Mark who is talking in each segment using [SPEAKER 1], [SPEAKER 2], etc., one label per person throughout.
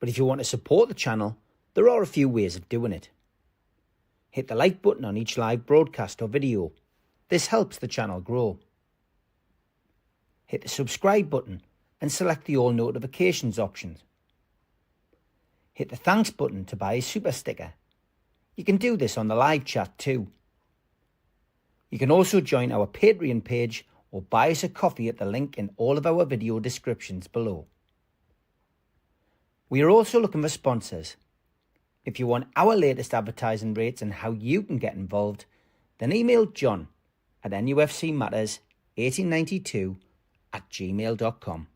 [SPEAKER 1] But if you want to support the channel, there are a few ways of doing it. Hit the like button on each live broadcast or video. This helps the channel grow. Hit the subscribe button and select the all notifications option. Hit the thanks button to buy a super sticker. You can do this on the live chat too. You can also join our Patreon page or buy us a coffee at the link in all of our video descriptions below. We are also looking for sponsors. If you want our latest advertising rates and how you can get involved, then email John at nufcmatterspodcast1892@gmail.com.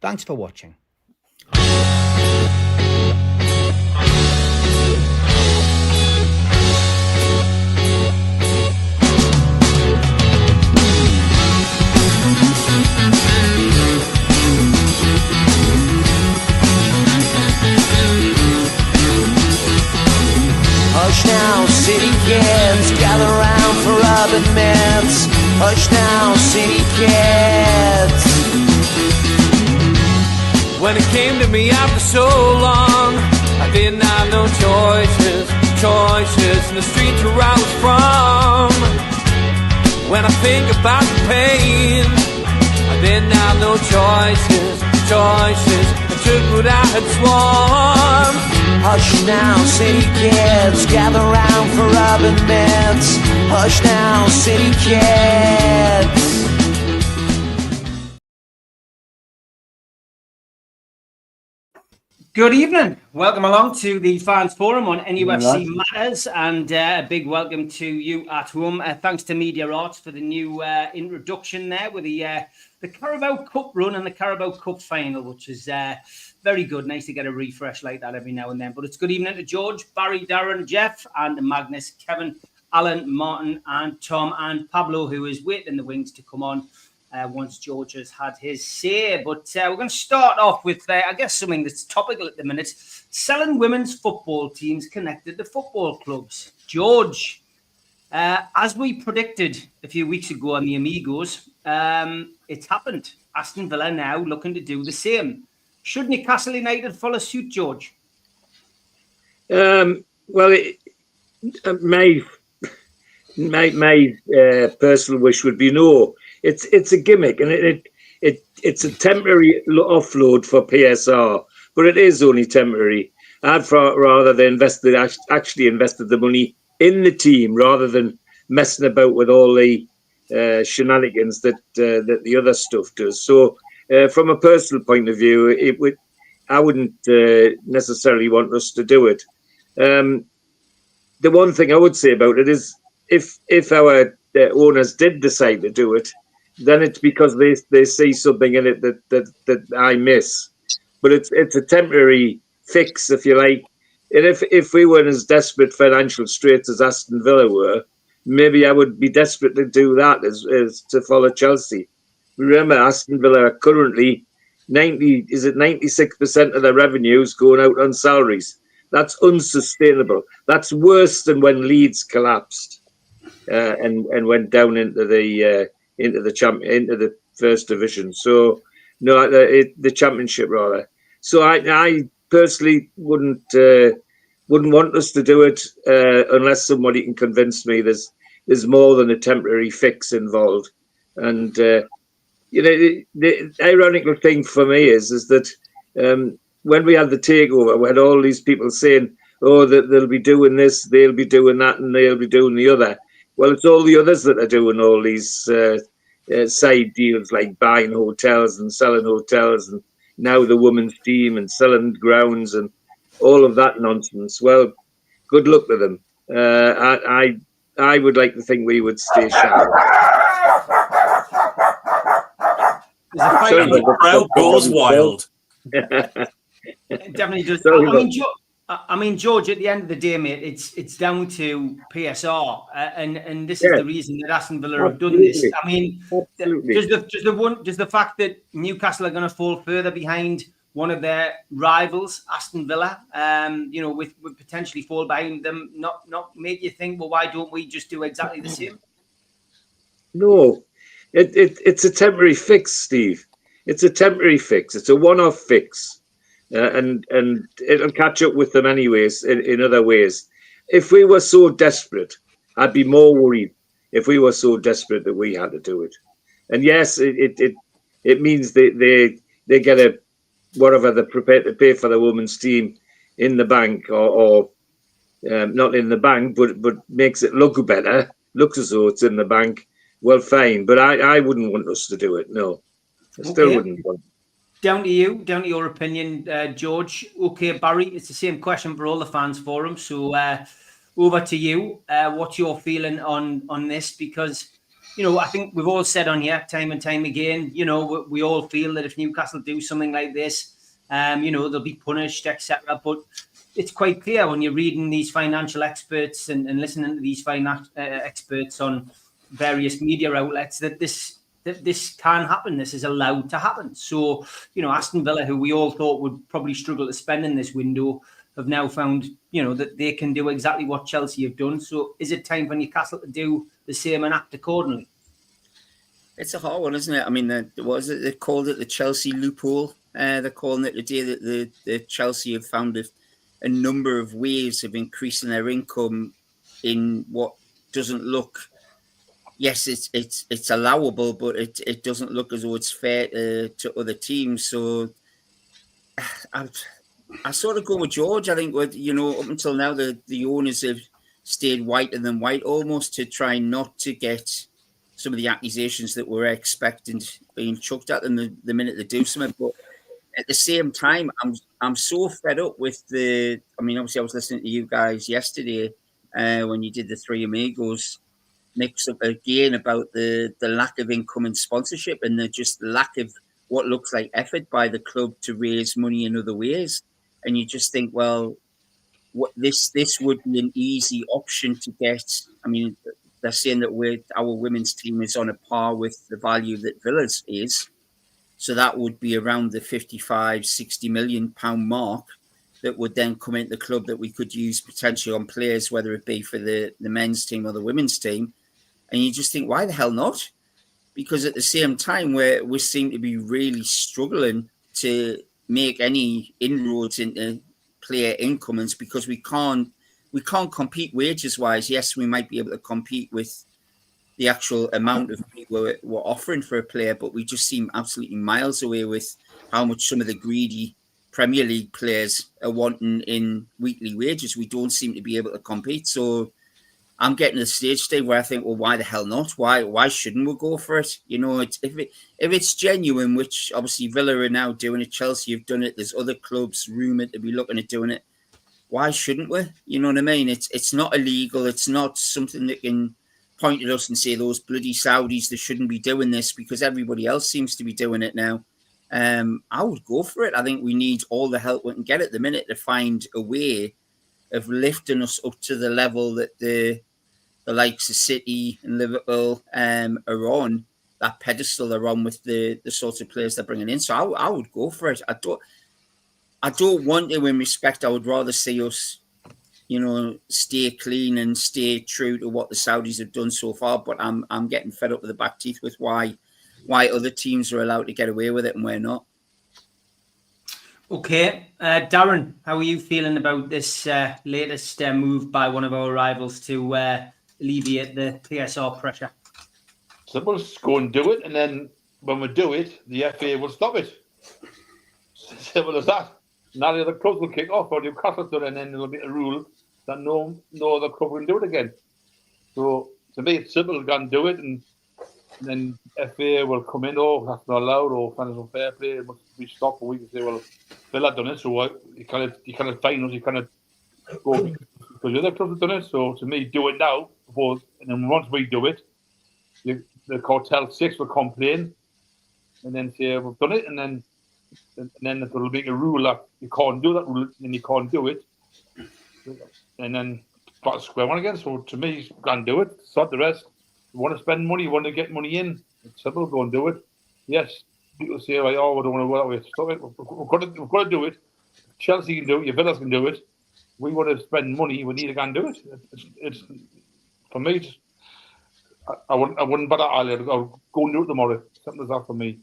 [SPEAKER 1] Thanks for watching.
[SPEAKER 2] Hush now, city kids, gather round for urban myths. Hush now, city kids. When it came to me after so long, I didn't have no choices in the streets where I was from. When I think about the pain, I didn't have no choices, I took what I had sworn. Hush now, city kids, gather round for urban myths. Hush now, city kids.
[SPEAKER 3] Good evening. Welcome along to the Fans Forum on NUFC Matters, and a big welcome to you at home. Thanks to Media Arts for the new introduction there with the Carabao Cup run and the Carabao Cup final, which is very good. Nice to get a refresh like that every now and then. But it's good evening to George, Barry, Darren, Jeff, and Magnus, Kevin, Alan, Martin, and Tom, and Pablo, who is waiting in the wings to come on once George has had his say. But we're going to start off with, I guess, something that's topical at the minute. Selling women's football teams connected to football clubs. George, as we predicted a few weeks ago on the Amigos, it's happened. Aston Villa now looking to do the same. Should Newcastle United follow suit, George?
[SPEAKER 4] Well, my personal wish would be no. It's a gimmick, and it's a temporary offload for PSR, but it is only temporary. I'd rather they actually invested the money in the team rather than messing about with all the shenanigans that the other stuff does. So, from a personal point of view, I wouldn't necessarily want us to do it. The one thing I would say about it is, if our owners did decide to do it, then it's because they see something in it that I miss. But it's a temporary fix, if you like. And if we weren't as desperate financial straits as Aston Villa were, maybe I would be desperate to do that as to follow Chelsea. Remember, Aston Villa are currently 96% of their revenues going out on salaries. That's unsustainable. That's worse than when Leeds collapsed and went down into the first division. So no, the championship rather. So I personally wouldn't want us to do it unless somebody can convince me there's more than a temporary fix involved. And the ironical thing for me is that when we had the takeover, we had all these people saying, "Oh, that they'll be doing this, they'll be doing that, and they'll be doing the other." Well, it's all the others that are doing all these side deals, like buying hotels and selling hotels, and now the women's team and selling grounds and all of that nonsense. Well, good luck to them. I would like to think we would stay sharp.
[SPEAKER 5] The crowd goes wild.
[SPEAKER 3] It definitely does. I mean, George, at the end of the day, mate, it's down to PSR, and this is the reason that Aston Villa have done this. I mean, does the fact that Newcastle are going to fall further behind one of their rivals, Aston Villa, with potentially fall behind them, not make you think, well, why don't we just do exactly the same?
[SPEAKER 4] No, it's a temporary fix, Steve. It's a temporary fix. It's a one-off fix. and it'll catch up with them anyways in other ways. If we were so desperate, I'd be more worried if we were so desperate that we had to do it. And yes, it means they get a whatever they're prepared to pay for the women's team in the bank or not in the bank, but makes it look better, looks as though it's in the bank. Well, fine, but I wouldn't want us to do it. No, I still wouldn't want.
[SPEAKER 3] Down to you, down to your opinion, George. Okay, Barry, it's the same question for all the fans forum. So over to you. What's your feeling on this? Because, I think we've all said on here time and time again, we all feel that if Newcastle do something like this, they'll be punished, etc. But it's quite clear when you're reading these financial experts and listening to these financial experts on various media outlets that this can happen. This is allowed to happen. So, Aston Villa, who we all thought would probably struggle to spend in this window, have now found, that they can do exactly what Chelsea have done. So is it time for Newcastle to do the same and act accordingly?
[SPEAKER 6] It's a hard one, isn't it? I mean, they called it the Chelsea loophole. They're calling it the day that the Chelsea have found a number of ways of increasing their income in what doesn't look... Yes, it's allowable, but it doesn't look as though it's fair to other teams. So I sort of go with George. I think up until now the owners have stayed whiter than white almost to try not to get some of the accusations that we're expecting being chucked at them the minute they do something. But at the same time, I'm so fed up with obviously I was listening to you guys yesterday when you did the Three Amigos mix up again about the lack of income and sponsorship and the just lack of what looks like effort by the club to raise money in other ways. And you just think, well, what this would be an easy option to get. I mean, they're saying that our women's team is on a par with the value that Villa's is. So that would be around the 55, 60 million pound mark that would then come into the club that we could use potentially on players, whether it be for the men's team or the women's team. And you just think, why the hell not? Because at the same time, we seem to be really struggling to make any inroads into player incomes because we can't compete wages wise. Yes, we might be able to compete with the actual amount of people we're offering for a player, but we just seem absolutely miles away with how much some of the greedy Premier League players are wanting in weekly wages. We don't seem to be able to compete. So I'm getting to the stage today where I think, well, why the hell not? Why shouldn't we go for it? If it's genuine, which obviously Villa are now doing it, Chelsea have done it, there's other clubs rumoured to be looking at doing it. Why shouldn't we? You know what I mean? It's not illegal. It's not something that can point at us and say those bloody Saudis, they shouldn't be doing this because everybody else seems to be doing it now. I would go for it. I think we need all the help we can get at the minute to find a way of lifting us up to the level that the likes of City and Liverpool are on, that pedestal they're on with the sorts of players they're bringing in. So I would go for it. I don't want to, in respect, I would rather see us, stay clean and stay true to what the Saudis have done so far. But I'm getting fed up with the back teeth with why other teams are allowed to get away with it and we're not.
[SPEAKER 3] Okay, Darren, how are you feeling about this latest move by one of our rivals to alleviate the PSR pressure?
[SPEAKER 7] Simple, just go and do it, and then when we do it, the FA will stop it. Simple as that. Now the other clubs will kick off, or Newcastle's done it, and then there'll be a rule that no other club can do it again. So to me, it's simple. Go and do it, and then FA will come in. Oh, that's not allowed, or financial fair play, it must be stopped. Or we can say, well, Villa done it, so you cannot fine us. You cannot go because the other clubs have done it. So to me, do it now, and then once we do it, the Cartel 6 will complain, and then say we've done it, and then there will be a rule that you can't do that rule, and you can't do it, and then start square one again. So to me, you can do it. Sort the rest. You want to spend money, you want to get money in. It's simple. Go and do it. Yes, people say like, "Oh, we don't want to go that way." Stop it. We've got to do it. Chelsea can do it. Your Villas can do it. We want to spend money. We need to go and do it. It's for me. I wouldn't bother. I'll go and do it tomorrow. Something like that for me.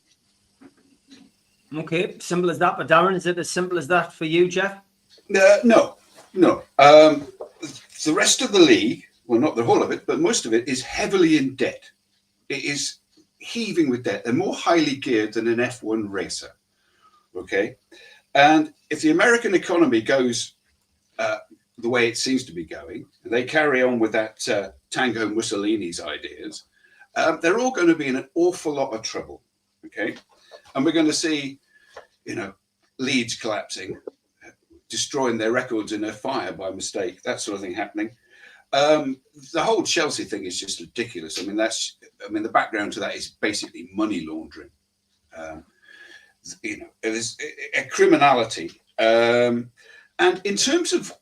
[SPEAKER 3] Okay, simple as that. But Darren, is it as simple as that for you, Jeff?
[SPEAKER 8] No. The rest of the league, well, not the whole of it, but most of it is heavily in debt. It is heaving with debt. They're more highly geared than an F1 racer. Okay. And if the American economy goes the way it seems to be going, and they carry on with that Tango Mussolini's ideas, they're all going to be in an awful lot of trouble. Okay. And we're going to see, Leeds collapsing, destroying their records in a fire by mistake, that sort of thing happening. The whole Chelsea thing is just ridiculous. The background to that is basically money laundering. It is a criminality. And in terms of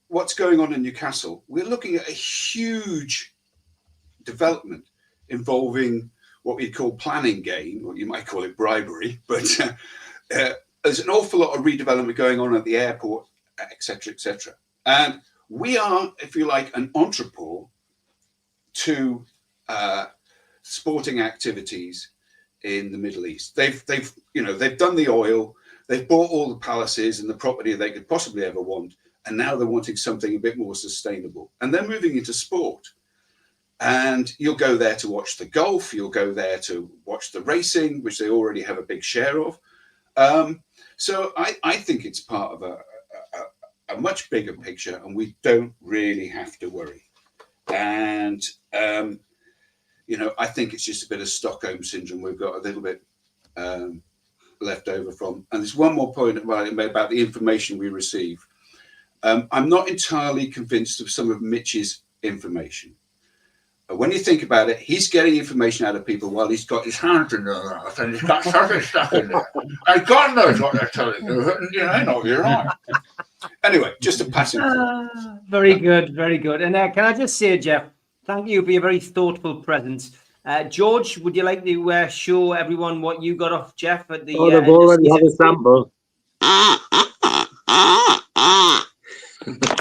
[SPEAKER 8] what's going on in Newcastle, we're looking at a huge development involving what we call planning gain, or you might call it bribery, but there's an awful lot of redevelopment going on at the airport, etc., etc. And we are, if you like, an entrepot to sporting activities in the Middle East. They've done the oil, they've bought all the palaces and the property they could possibly ever want, and now they're wanting something a bit more sustainable. And they're moving into sport. And you'll go there to watch the golf, you'll go there to watch the racing, which they already have a big share of. So I think it's part of a much bigger picture, and we don't really have to worry. And, I think it's just a bit of Stockholm syndrome we've got a little bit left over from. And there's one more point about the information we receive. I'm not entirely convinced of some of Mitch's information. When you think about it, he's getting information out of people while he's got his hands in their mouth and he's got certain stuff in there. And God knows what they're telling you. You're right. Anyway, just a passing.
[SPEAKER 3] Very good, very good. And can I just say, Jeff, thank you for your very thoughtful presence. George, would you like to show everyone what you got off Jeff at the?
[SPEAKER 4] They've already had a sample.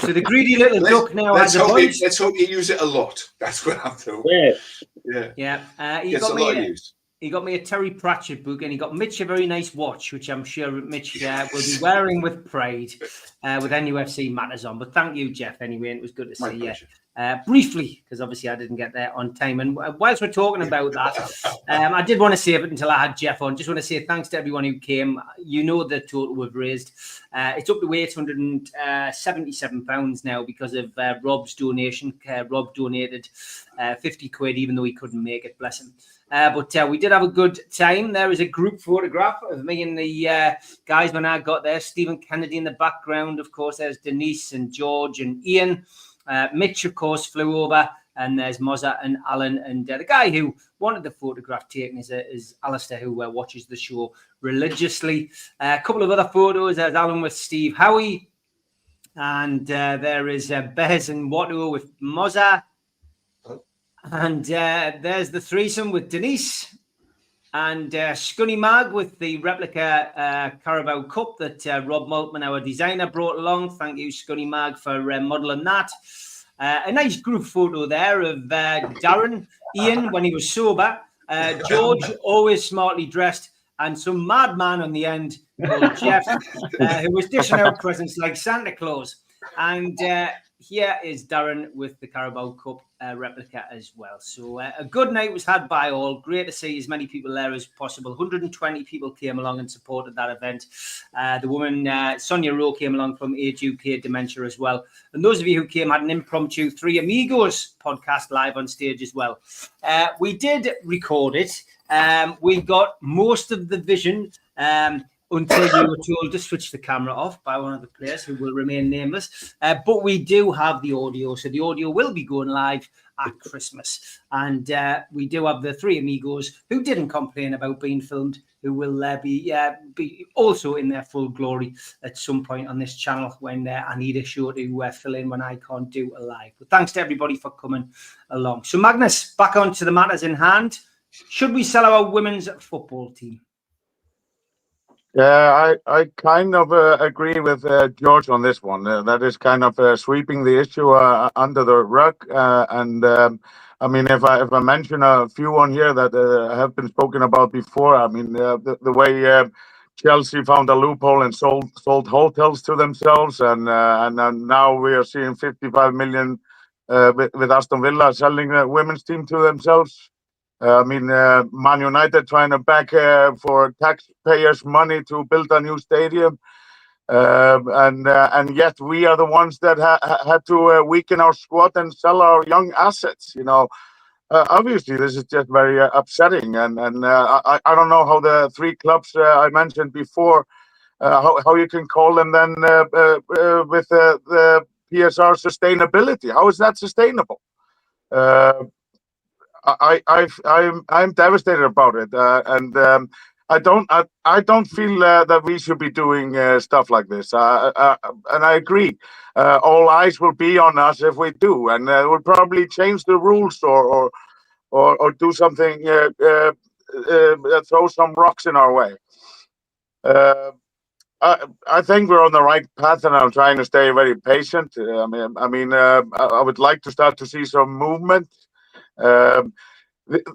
[SPEAKER 3] So the greedy little duck now has a voice.
[SPEAKER 8] Let's hope you use it a lot. That's what I'm doing.
[SPEAKER 3] Yeah. He got me a Terry Pratchett book, and he got Mitch a very nice watch, which I'm sure Mitch will be wearing with pride with NUFC Matters on. But thank you, Jeff, anyway, and it was good to see you. Briefly, because obviously I didn't get there on time. And whilst we're talking about that, I did want to save it until I had Jeff on. Just want to say thanks to everyone who came. You know the total we've raised. It's up to £877 now because of Rob's donation. Rob donated 50 quid, even though he couldn't make it, bless him. But we did have a good time. There is a group photograph of me and the guys when I got there. Stephen Kennedy in the background. Of course, there's Denise and George and Ian. Mitch, of course, flew over, and there's Mozza and Alan. And the guy who wanted the photograph taken is Alistair, who watches the show religiously. A couple of other photos. There's Alan with Steve Howie. And there is Bez and Watto with Mozza. And there's the threesome with Denise. And Scunny Mag with the replica Carabao Cup that Rob Maltman, our designer, brought along. Thank you, Scunny Mag, for modelling that. A nice group photo there of Darren, Ian when he was sober, George, always smartly dressed, and some madman on the end called Jeff, who was dishing out presents like Santa Claus. And here is Darren with the Carabao Cup replica as well. So a good night was had by all. Great to see as many people there as possible. 120 people came along and supported that event. The woman, Sonia Rowe, came along from Age UK Dementia as well. And those of you who came had an impromptu Three Amigos podcast live on stage as well. We did record it. We got most of the vision until we were told to switch the camera off by one of the players who will remain nameless. But we do have the audio. So the audio will be going live at Christmas. And we do have the Three Amigos who didn't complain about being filmed, who will be also in their full glory at some point on this channel when I need a show to fill in when I can't do a live. But thanks to everybody for coming along. So Magnus, back on to the matters in hand. Should we sell our women's football team?
[SPEAKER 9] Yeah, I kind of agree with George on this one. That is kind of sweeping the issue under the rug. I mean, if I mention a few on here that have been spoken about before, I mean, the way Chelsea found a loophole and sold hotels to themselves, and now we are seeing 55 million with Aston Villa selling the women's team to themselves. Man United trying to back for taxpayers' money to build a new stadium, and yet we are the ones that had to weaken our squad and sell our young assets. Obviously, this is just very upsetting, and I don't know how the three clubs I mentioned before, how you can call them then with the PSR sustainability. How is that sustainable? I'm devastated about it, and I don't feel that we should be doing stuff like this. And I agree. All eyes will be on us if we do, and we'll probably change the rules or do something, throw some rocks in our way. I think we're on the right path, and I'm trying to stay very patient. I would like to start to see some movement.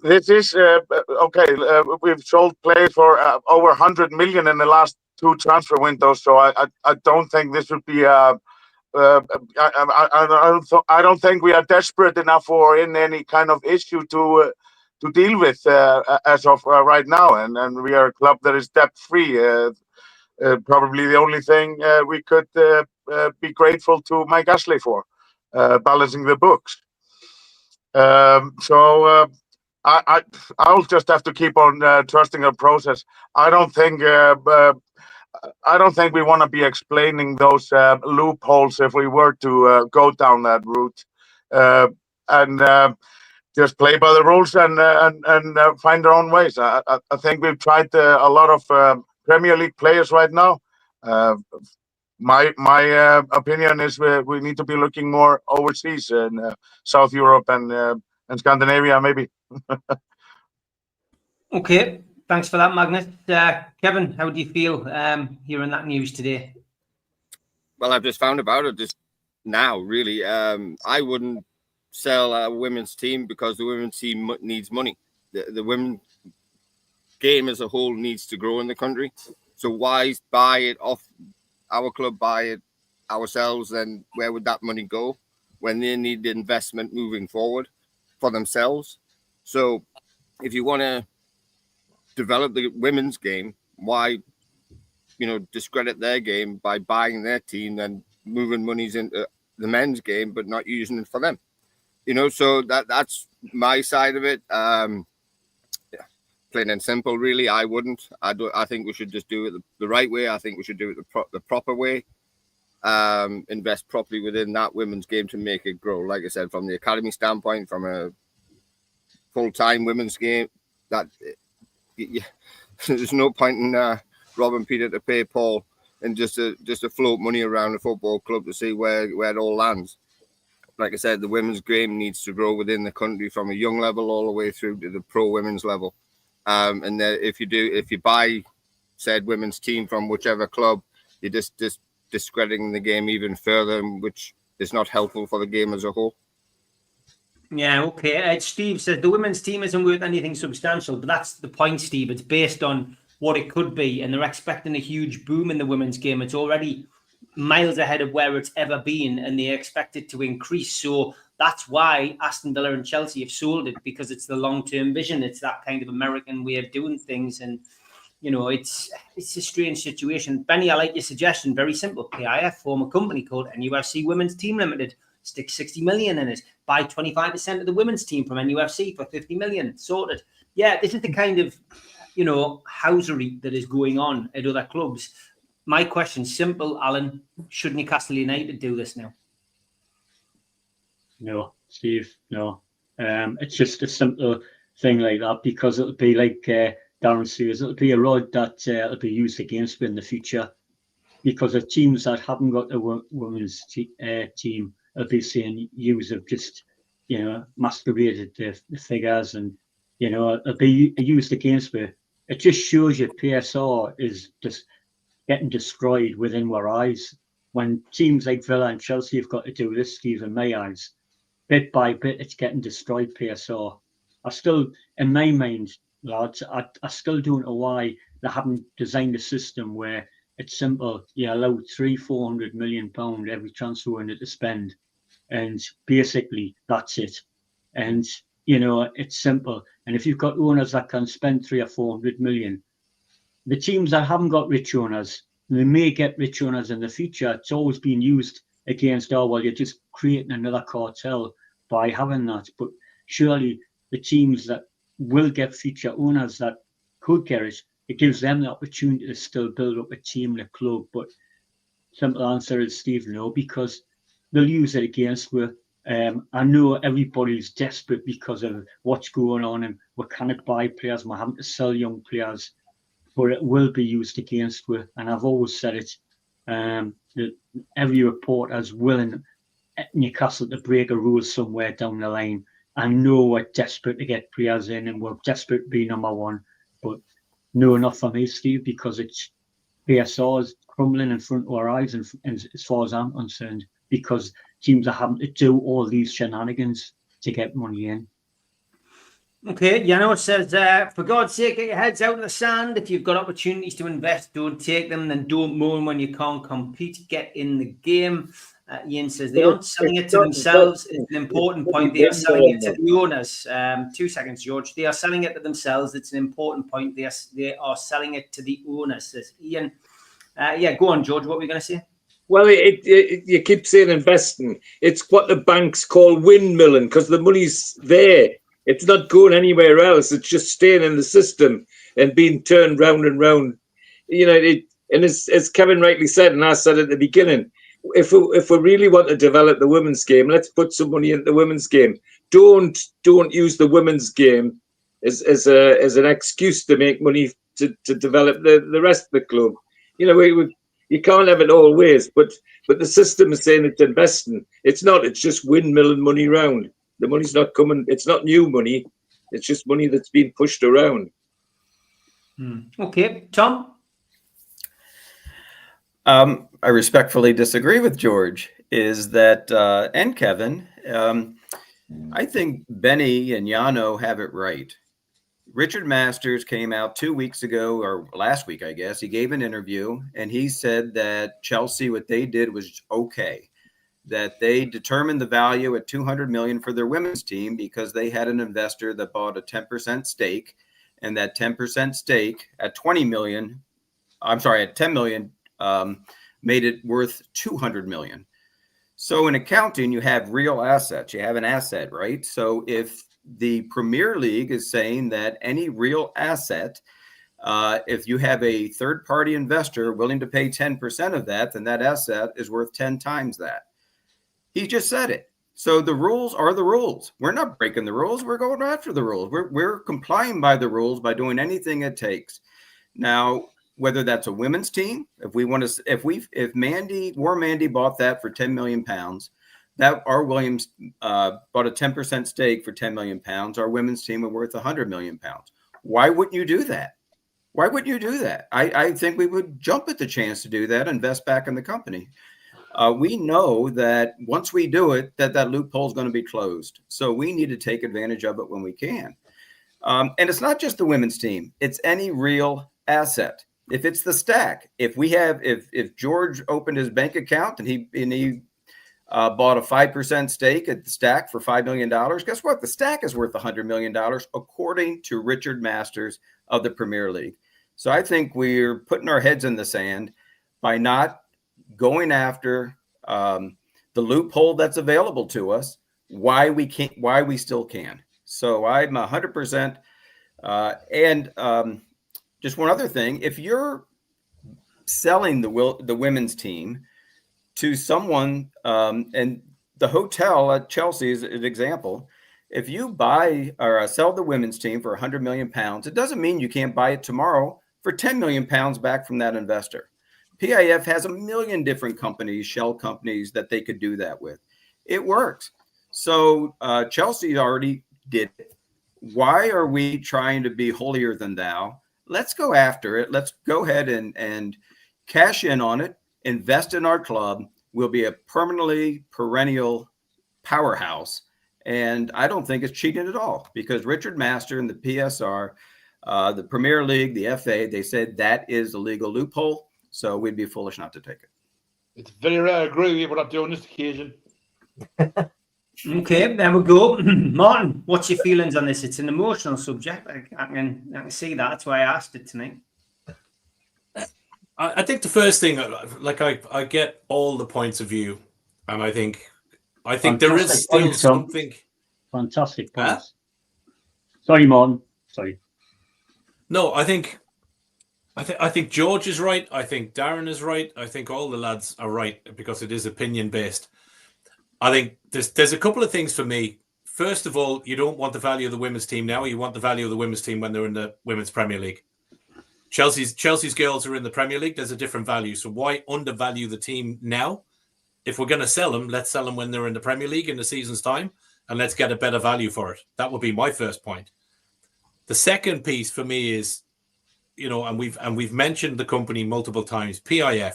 [SPEAKER 9] This is okay. We've sold players for over 100 million in the last 2 transfer windows, so I don't think this would be. I don't think we are desperate enough or in any kind of issue to deal with as of right now, and we are a club that is debt free. Probably the only thing we could be grateful to Mike Ashley for balancing the books. I'll just have to keep on trusting the process. I don't think we want to be explaining those loopholes if we were to go down that route, and just play by the rules and find our own ways. I think we've tried a lot of Premier League players right now. My opinion is we need to be looking more overseas in South Europe and Scandinavia, maybe.
[SPEAKER 3] Okay, thanks for that, Magnus. Kevin, how do you feel hearing that news today?
[SPEAKER 10] Well, I've just found about it just now, really. I wouldn't sell a women's team because the women's team needs money. The women's game as a whole needs to grow in the country. So why buy it off our club, buy it ourselves, then where would that money go when they need the investment moving forward for themselves? So if you want to develop the women's game, why discredit their game by buying their team and moving monies into the men's game but not using it for them? So that's my side of it. Plain and simple, really. I wouldn't. I think we should just do it the right way. I think we should do it the proper way. Invest properly within that women's game to make it grow. Like I said, from the academy standpoint, from a full-time women's game, there's no point in robbing Peter to pay Paul and just to float money around the football club to see where it all lands. Like I said, the women's game needs to grow within the country from a young level all the way through to the pro women's level. And if you buy said women's team from whichever club, you're just discrediting the game even further, which is not helpful for the game as a whole.
[SPEAKER 3] Yeah, okay. Steve says the women's team isn't worth anything substantial, but that's the point, Steve. It's based on what it could be, and they're expecting a huge boom in the women's game. It's already miles ahead of where it's ever been, and they expect it to increase. So that's why Aston Villa and Chelsea have sold it, because it's the long-term vision. It's that kind of American way of doing things, and it's a strange situation. Benny, I like your suggestion. Very simple. PIF form a company called NUFC Women's Team Limited. Stick 60 million in it. Buy 25% of the women's team from NUFC for 50 million. Sorted. Yeah, this is the kind of housery that is going on at other clubs. My question, simple, Alan. Should Newcastle United do this now?
[SPEAKER 11] No, Steve, no. It's just a simple thing like that, because it'll be like Darren says, it'll be a rod that it'll be used against me in the future, because of teams that haven't got a women's team, it'll be saying you have just, masqueraded the figures, and, it'll be used against me. It just shows you PSR is just getting destroyed within our eyes. When teams like Villa and Chelsea have got to do this, Steve, in my eyes, bit by bit, it's getting destroyed, PSR. I still, in my mind, lads, I still don't know why they haven't designed a system where it's simple. You allow £300-400 million every transfer window to spend, and basically that's it. And it's simple. And if you've got owners that can spend 300 or 400 million, the teams that haven't got rich owners, they may get rich owners in the future. It's always been used against, oh, well, you're just creating another cartel by having that. But surely the teams that will get future owners that could get it gives them the opportunity to still build up a team and a club. But simple answer is, Steve, no, because they'll use it against you. I know everybody's desperate because of what's going on, and we cannot buy players, we're having to sell young players, but it will be used against you. And I've always said it, that every reporter is willing Newcastle to break a rule somewhere down the line. I know we're desperate to get players in, and we're desperate to be number one, but no, not for me, Steve, because it's PSR is crumbling in front of our eyes, and as far as I'm concerned, because teams are having to do all these shenanigans to get money in.
[SPEAKER 3] Okay, Yano says, for God's sake, get your heads out of the sand. If you've got opportunities to invest, don't take them. Then don't moan when you can't compete. Get in the game. Ian says, they aren't selling it to themselves. It's an important point. They are selling it to the owners. 2 seconds, George. They are selling it to themselves. It's an important point. They are selling it to the owners, says Ian. Yeah, go on, George. What were you going to say?
[SPEAKER 4] Well, you keep saying investing. It's what the banks call windmilling, because the money's there. It's not going anywhere else. It's just staying in the system and being turned round and round. And as Kevin rightly said, and I said at the beginning, if we really want to develop the women's game, let's put some money into the women's game. Don't use the women's game as an excuse to make money to develop the rest of the club. You can't have it all ways, but the system is saying it's investing. It's not. It's just windmilling money round. The money's not coming. It's not new money. It's just money that's being pushed around.
[SPEAKER 3] Okay, Tom?
[SPEAKER 12] I respectfully disagree with George. Is that and Kevin? I think Benny and Yano have it right. Richard Masters came out 2 weeks ago, or last week, I guess. He gave an interview, and he said that Chelsea, what they did was okay. That they determined the value at $200 million for their women's team because they had an investor that bought a 10% stake, and that 10% stake at $10 million, made it worth $200 million. So in accounting, you have real assets. You have an asset, right? So if the Premier League is saying that any real asset, if you have a third-party investor willing to pay 10% of that, then that asset is worth 10 times that. He just said it. So the rules are the rules. We're not breaking the rules. We're going after the rules. We're complying by the rules by doing anything it takes. Now, whether that's a women's team, if Mandy bought that for £10 million, that our Williams bought a 10% stake for £10 million, our women's team would worth £100 million. Why wouldn't you do that? Why wouldn't you do that? I think we would jump at the chance to do that, invest back in the company. We know that once we do it, that loophole is going to be closed. So we need to take advantage of it when we can. And it's not just the women's team. It's any real asset. If it's the stack, if George opened his bank account and he bought a 5% stake at the stack for $5 million, guess what? The stack is worth $100 million, according to Richard Masters of the Premier League. So I think we're putting our heads in the sand by not going after the loophole that's available to us, why we still can. So I'm 100%. Just one other thing, if you're selling the women's team to someone, and the hotel at Chelsea is an example, if you buy or sell the women's team for £100 million, it doesn't mean you can't buy it tomorrow for £10 million back from that investor. PIF has a million different companies, shell companies that they could do that with. It works. So Chelsea already did it. Why are we trying to be holier than thou? Let's go after it. Let's go ahead and cash in on it, invest in our club. We'll be a perennial powerhouse. And I don't think it's cheating at all, because Richard Master and the PSR, The Premier League, the FA, they said that is a legal loophole, so we'd be foolish not to take it.
[SPEAKER 7] It's very rare I agree with you, but I do on this occasion.
[SPEAKER 3] Okay, there we go. Martin, what's your feelings on this? It's an emotional subject. I can see that. That's why I asked it tonight.
[SPEAKER 5] I think the first thing, like I get all the points of view, and I think there is still
[SPEAKER 11] points,
[SPEAKER 5] something.
[SPEAKER 11] Fantastic points. Sorry, Martin. Sorry.
[SPEAKER 5] No, I think George is right. I think Darren is right. I think all the lads are right because it is opinion based. I think there's a couple of things for me. First of all, you don't want the value of the women's team now. You want the value of the women's team when they're in the Women's Premier League. Chelsea's girls are in the Premier League. There's a different value. So why undervalue the team now? If we're going to sell them, let's sell them when they're in the Premier League in the season's time, and let's get a better value for it. That would be my first point. The second piece for me is, and we've mentioned the company multiple times, PIF.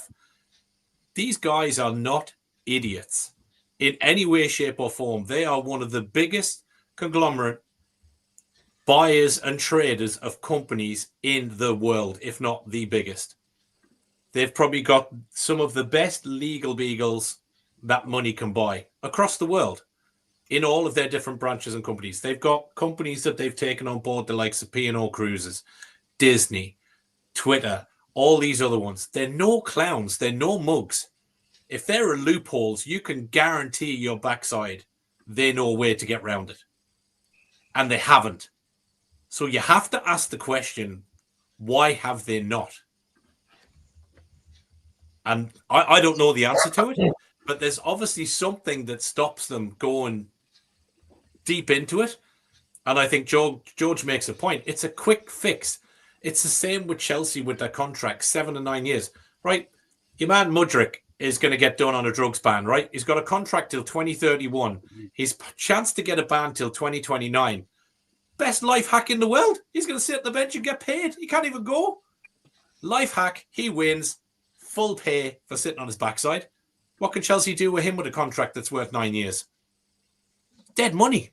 [SPEAKER 5] These guys are not idiots in any way, shape, or form. They are one of the biggest conglomerate buyers and traders of companies in the world, if not the biggest. They've probably got some of the best legal beagles that money can buy across the world in all of their different branches and companies. They've got companies that they've taken on board, the likes of P&O Cruises, Disney, Twitter, all these other ones. They're no clowns. They're no mugs. If there are loopholes, you can guarantee your backside they know where to get round it. And they haven't. So you have to ask the question, why have they not? And I don't know the answer to it, but there's obviously something that stops them going deep into it. And I think George makes a point. It's a quick fix. It's the same with Chelsea with their contract, 7 to 9 years, right? Your man Mudryk is going to get done on a drugs ban, right? He's got a contract till 2031. His chance to get a ban till 2029. Best life hack in the world. He's going to sit at the bench and get paid. He can't even go. Life hack. He wins. Full pay for sitting on his backside. What can Chelsea do with him with a contract that's worth 9 years? Dead money.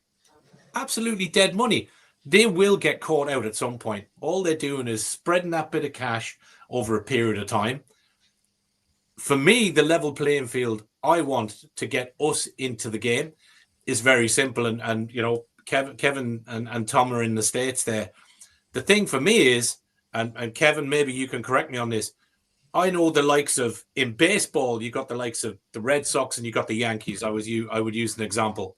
[SPEAKER 5] Absolutely dead money. They will get caught out at some point. All they're doing is spreading that bit of cash over a period of time. For me, the level playing field I want to get us into the game is very simple. And Kevin and Tom are in the States there. The thing for me is, and Kevin, maybe you can correct me on this. I know the likes of, in baseball, you got the likes of the Red Sox and you got the Yankees. I would use an example.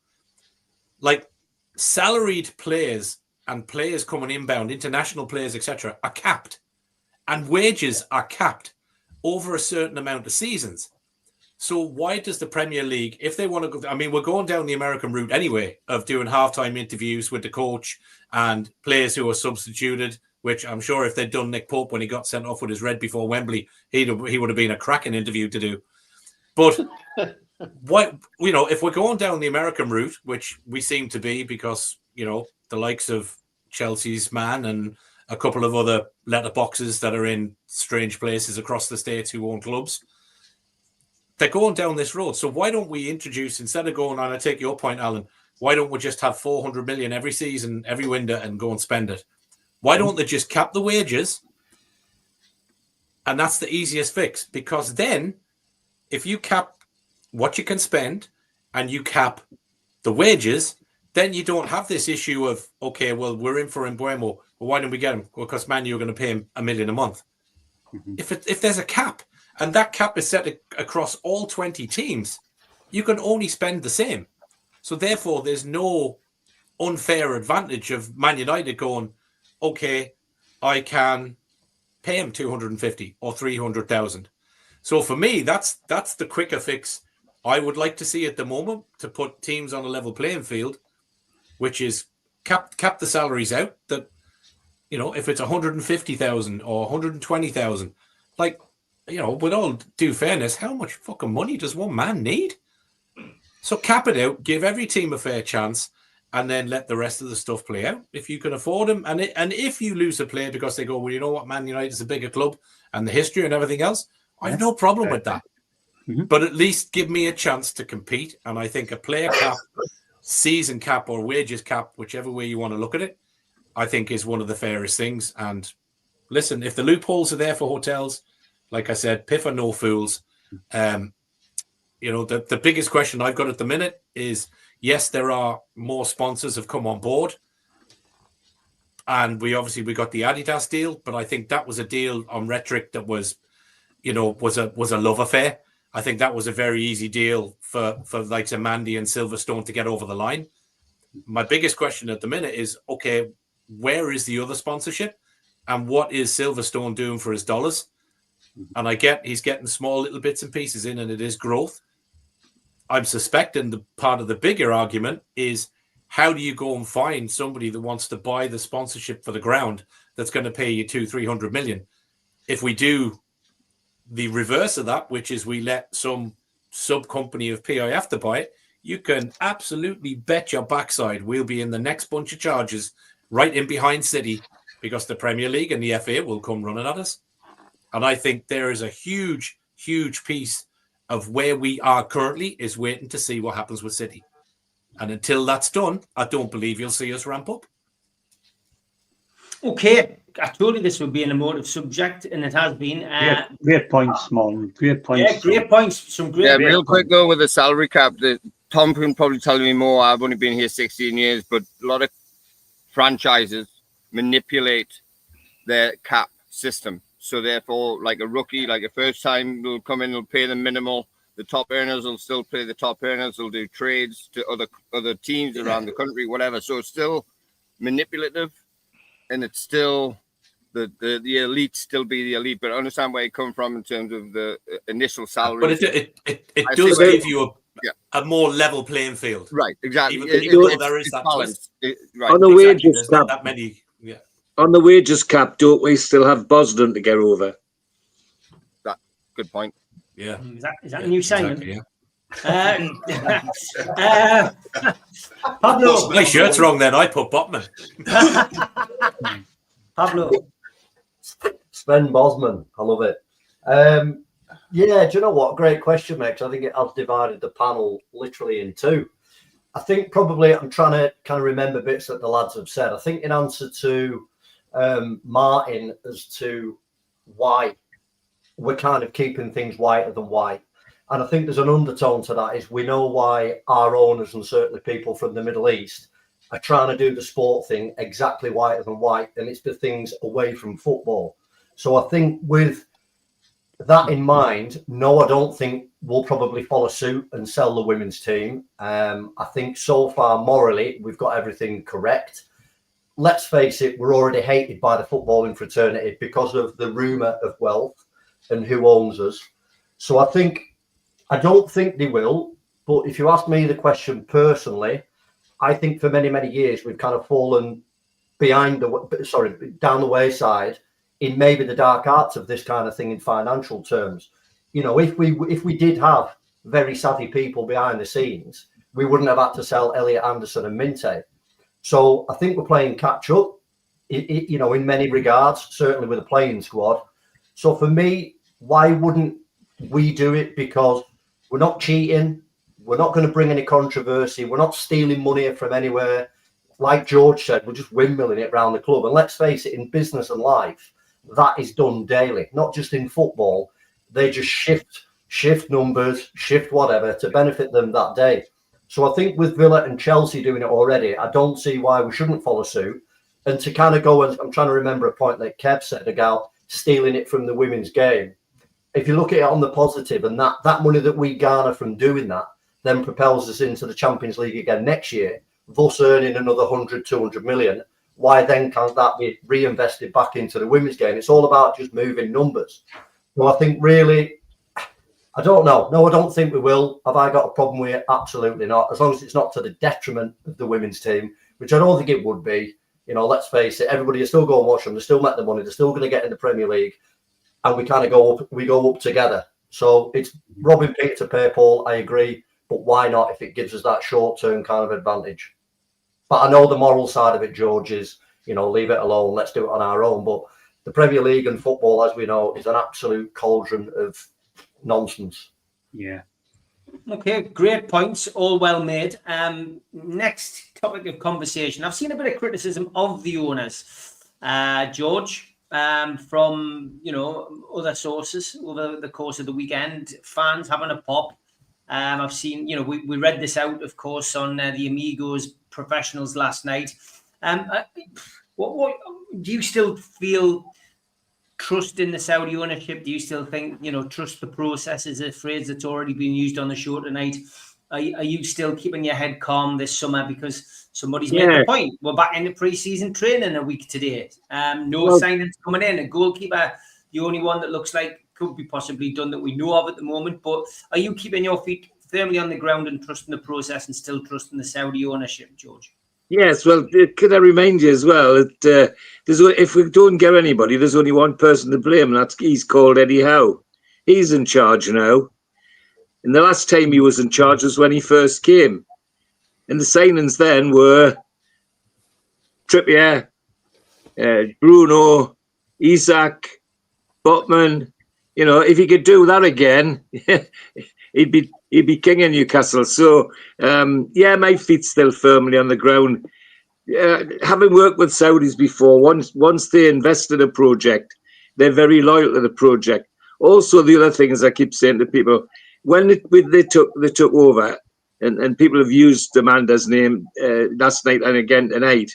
[SPEAKER 5] Like salaried players and players coming inbound, international players, etc., are capped. And wages are capped over a certain amount of seasons. So why does the Premier League, if they want to go, I mean, we're going down the American route anyway of doing halftime interviews with the coach and players who are substituted, which I'm sure if they'd done Nick Pope when he got sent off with his red before Wembley, he would have been a cracking interview to do. But if we're going down the American route, which we seem to be because, the likes of Chelsea's man and a couple of other letterboxes that are in strange places across the States who own clubs, they're going down this road. So why don't we introduce, instead of going on, I take your point, Alan, why don't we just have 400 million every season, every window and go and spend it? Why don't they just cap the wages? And that's the easiest fix, because then if you cap what you can spend and you cap the wages, then you don't have this issue of, okay, well, we're in for Mbuemo. Well, why don't we get him? Well, because Man U are going to pay him $1 million a month. Mm-hmm. If there's a cap and that cap is set across all 20 teams, you can only spend the same. So therefore, there's no unfair advantage of Man United going, okay, I can pay him 250 or 300,000. So for me, that's the quicker fix I would like to see at the moment, to put teams on a level playing field, which is cap the salaries out. That, if it's 150,000 or 120,000, like, with all due fairness, how much fucking money does one man need? So cap it out, give every team a fair chance, and then let the rest of the stuff play out if you can afford them. And if you lose a player because they go, well, you know what, Man United is a bigger club and the history and everything else, I have no problem with that. Mm-hmm. But at least give me a chance to compete. And I think a player cap, season cap, or wages cap, whichever way you want to look at it, I think is one of the fairest things. And listen, if the loopholes are there for hotels, like I said, piff are no fools. You know, the biggest question I've got at the minute is, yes, there are more sponsors have come on board. And we got the Adidas deal, but I think that was a deal on rhetoric that was, you know, was a love affair. I think that was a very easy deal for like Mandy and Silverstone to get over the line. My biggest question at the minute is, okay, where is the other sponsorship? And what is Silverstone doing for his dollars? And I get he's getting small little bits and pieces in, and it is growth. I'm suspecting the part of the bigger argument is, how do you go and find somebody that wants to buy the sponsorship for the ground that's going to pay you 200-300 million? If we do the reverse of that, which is we let some sub company of PIF to buy it, you can absolutely bet your backside we'll be in the next bunch of charges right in behind City, because the Premier League and the FA will come running at us. And I think there is a huge, huge piece of where we are currently is waiting to see what happens with City. And until that's done, I don't believe you'll see us ramp up.
[SPEAKER 3] Okay, I told you this would be an emotive subject, and it has been.
[SPEAKER 11] Great points, Mon. Great points.
[SPEAKER 3] Yeah, great points. Some great.
[SPEAKER 10] Real quick though, with the salary cap, Tom can probably tell me more. I've only been here 16 years, but a lot of franchises manipulate their cap system. So therefore, like a rookie, like a first time, will come in, will pay them minimal. The top earners will still pay the top earners. They'll do trades to other teams around the country, whatever. So it's still manipulative, and it's still the elite still be the elite. But I understand where you come from in terms of the initial salary.
[SPEAKER 5] But it does give you a more level playing field,
[SPEAKER 10] right? Exactly.
[SPEAKER 5] Even though there is that twist.
[SPEAKER 10] Right.
[SPEAKER 4] On the wages
[SPEAKER 5] there's
[SPEAKER 4] cap,
[SPEAKER 5] not that many. Yeah.
[SPEAKER 4] On the wages cap, don't we still have Boston to get over?
[SPEAKER 10] That good point.
[SPEAKER 5] Yeah.
[SPEAKER 3] Is that a new segment?
[SPEAKER 5] Exactly,
[SPEAKER 3] Pablo.
[SPEAKER 5] My shirt's wrong then. I put Botman.
[SPEAKER 3] Pablo.
[SPEAKER 13] Sven Bosman. I love it. Yeah, do you know what? Great question, mate. 'Cause I think it has divided the panel literally in two. I think probably I'm trying to kind of remember bits that the lads have said. I think in answer to Martin as to why we're kind of keeping things whiter than white. And I think there's an undertone to that is we know why our owners and certainly people from the Middle East are trying to do the sport thing exactly whiter than white, and it's the things away from football. So I think with that in mind, no, I don't think we'll probably follow suit and sell the women's team. I think so far morally we've got everything correct. Let's face it, we're already hated by the footballing fraternity because of the rumour of wealth and who owns us. So I don't think they will. But if you ask me the question personally, I think for many, many years we've kind of fallen down the wayside in maybe the dark arts of this kind of thing in financial terms. You know, if we did have very savvy people behind the scenes, we wouldn't have had to sell Elliot Anderson and Minte. So I think we're playing catch up, you know, in many regards, certainly with a playing squad. So for me, why wouldn't we do it? Because we're not cheating. We're not going to bring any controversy. We're not stealing money from anywhere. Like George said, we're just windmilling it around the club. And let's face it, in business and life, that is done daily, not just in football. They just shift numbers, shift whatever to benefit them that day. So I think with Villa and Chelsea doing it already, I don't see why we shouldn't follow suit. And to kind of go, and I'm trying to remember a point that Kev said about stealing it from the women's game. If you look at it on the positive, and that money that we garner from doing that then propels us into the Champions League again next year, thus earning another 100, 200 million, why then can't that be reinvested back into the women's game? It's all about just moving numbers. Well, I think really, I don't know. No, I don't think we will. Have I got a problem with it? Absolutely not. As long as it's not to the detriment of the women's team, which I don't think it would be. You know, let's face it, everybody is still going to watch them. They still make the money. They're still going to get in the Premier League. And we kind of go up together. So it's robbing Peter to pay Paul. I agree. But why not if it gives us that short-term kind of advantage? But I know the moral side of it, George, is, you know, leave it alone. Let's do it on our own. But the Premier League and football, as we know, is an absolute cauldron of nonsense.
[SPEAKER 11] Yeah.
[SPEAKER 3] Okay, great points, all well made. Next topic of conversation. I've seen a bit of criticism of the owners, George, from other sources over the course of the weekend. Fans having a pop. I've seen, we read this out, of course, on the Amigos Professionals last night. What do you still feel? Trust in the Saudi ownership? Do you still think, trust the process is a phrase that's already been used on the show tonight? Are you still keeping your head calm this summer? Because somebody's made the point. We're back into pre-season training a week today. No signings coming in. A goalkeeper, the only one that looks like could be possibly done that we know of at the moment. But are you keeping your feet firmly on the ground and trusting the process and still trusting the Saudi ownership, George?
[SPEAKER 4] Yes, well, could I remind you as well that if we don't get anybody, there's only one person to blame, and he's called Eddie Howe. He's in charge now. And the last time he was in charge was when he first came. And the signings then were Trippier, Bruno, Isak, Botman. If he could do that again, he'd be king of Newcastle. So, my feet's still firmly on the ground. Having worked with Saudis before, once they invest in a project, they're very loyal to the project. Also, the other thing is I keep saying to people, when they took over, and people have used Amanda's name last night and again tonight,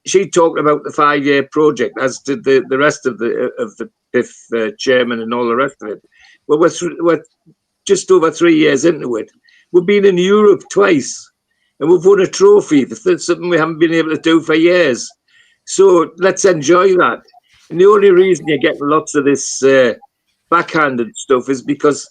[SPEAKER 4] she talked about the 5-year project, as did the rest of the PIF chairman and all the rest of it. Well, we're just over 3 years into it. We've been in Europe twice, and we've won a trophy. That's something we haven't been able to do for years. So let's enjoy that. And the only reason you're getting lots of this backhanded stuff is because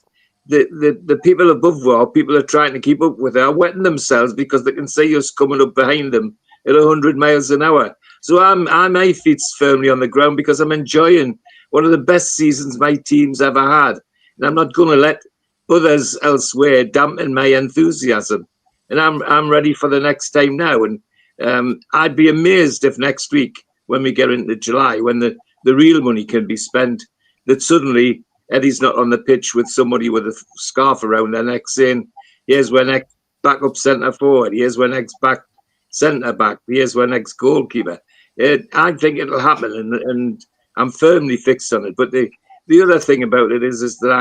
[SPEAKER 4] the people above war, people are trying to keep up with, are wetting themselves because they can see us coming up behind them at 100 miles an hour. So my feet's firmly on the ground because I'm enjoying one of the best seasons my team's ever had. And I'm not going to let others elsewhere dampen my enthusiasm. And I'm ready for the next time now. And I'd be amazed if next week, when we get into July, when the real money can be spent, that suddenly Eddie's not on the pitch with somebody with a scarf around their neck saying, here's where next backup centre forward, here's where next back centre back, here's where next goalkeeper. I think it'll happen, and I'm firmly fixed on it. But the other thing about it is that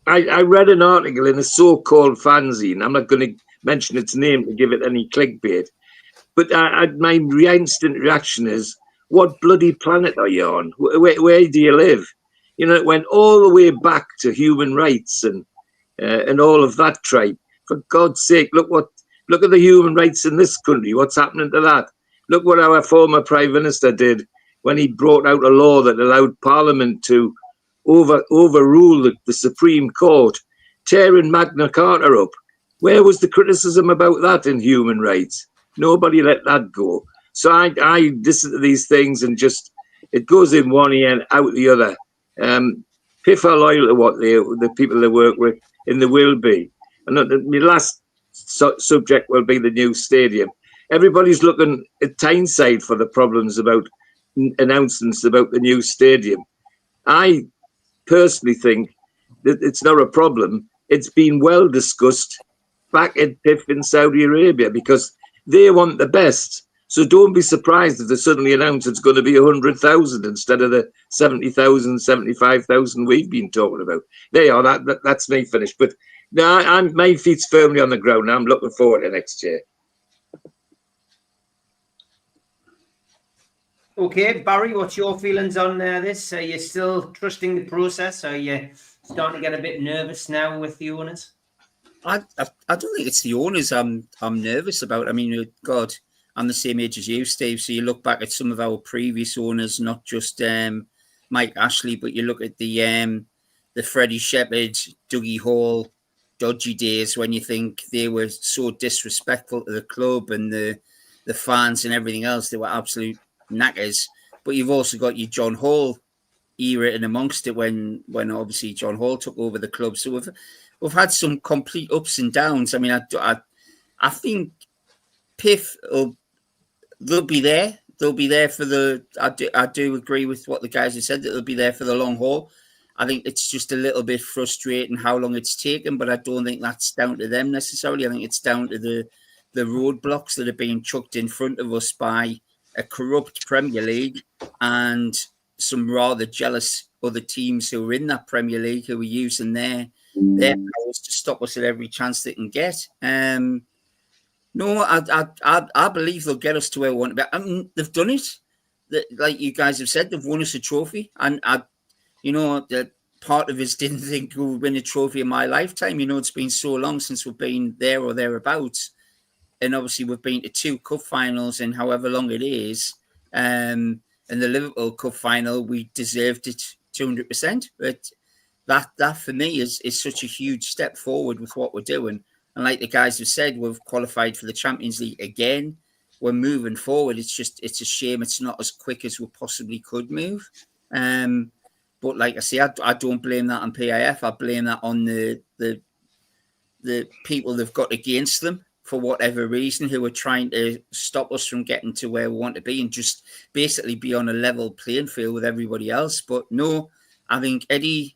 [SPEAKER 4] I read an article in a so-called fanzine. I'm not going to mention its name to give it any clickbait, but my instant reaction is, what bloody planet are you on? Where do you live? It went all the way back to human rights and all of that tripe. For God's sake, look at the human rights in this country. What's happening to that? Look what our former Prime Minister did when he brought out a law that allowed Parliament to overrule the Supreme Court, tearing Magna Carta up. Where was the criticism about that in human rights? Nobody let that go. So I listen to these things and just, it goes in one ear and out the other. PIF are loyal to what the people they work with, and they will be. And my last subject will be the new stadium. Everybody's looking at Tyneside for the problems about announcements about the new stadium. I personally think that it's not a problem. It's been well discussed back at PIF in Saudi Arabia because they want the best. So don't be surprised if they suddenly announce it's going to be 100,000 instead of the 70,000, 75,000 we've been talking about. There you are. That's me finished. But no, my feet's firmly on the ground. I'm looking forward to next year.
[SPEAKER 3] Okay, Barry, what's your feelings on this? Are you still trusting the process? Are you starting to get a bit nervous now with the owners?
[SPEAKER 6] I don't think it's the owners I'm nervous about. I mean, God, I'm the same age as you, Steve. So you look back at some of our previous owners, not just Mike Ashley, but you look at the Freddie Shepherd, Dougie Hall, dodgy days when you think they were so disrespectful to the club and the fans and everything else. They were absolute knackers. But you've also got your John Hall era in amongst it when obviously John Hall took over the club. So we've had some complete ups and downs. I mean, I think PIF they'll be there. They'll be there for I do agree with what the guys have said, that they'll be there for the long haul. I think it's just a little bit frustrating how long it's taken, but I don't think that's down to them necessarily. I think it's down to the roadblocks that are being chucked in front of us by a corrupt Premier League and some rather jealous other teams who are in that Premier League who are using their powers to stop us at every chance they can get. No, I believe they'll get us to where we want to be. I mean, they've done it. Like you guys have said, they've won us a trophy. And, that part of us didn't think we would win a trophy in my lifetime. It's been so long since we've been there or thereabouts. And obviously we've been to 2 cup finals in however long it is. And the Liverpool Cup final, we deserved it 200%. But that for me is such a huge step forward with what we're doing. And like the guys have said, we've qualified for the Champions League again. We're moving forward. It's a shame it's not as quick as we possibly could move. But like I say, I don't blame that on PIF. I blame that on the people they've got against them for whatever reason, who are trying to stop us from getting to where we want to be and just basically be on a level playing field with everybody else. But no, I think Eddie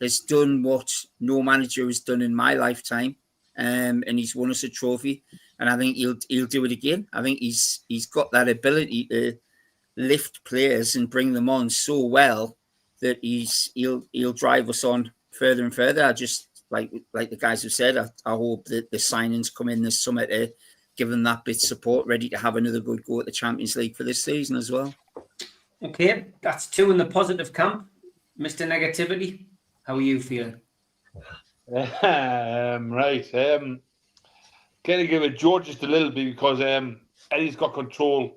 [SPEAKER 6] has done what no manager has done in my lifetime. And he's won us a trophy, and I think he'll do it again. I think he's got that ability to lift players and bring them on so well that he'll drive us on further and further. I just like the guys have said, I hope that the signings come in this summer to give them that bit of support, ready to have another good go at the Champions League for this season as well.
[SPEAKER 3] Okay, that's 2 in the positive camp. Mr. Negativity, how are you feeling?
[SPEAKER 7] Right. Can I give it George just a little bit because Eddie's got control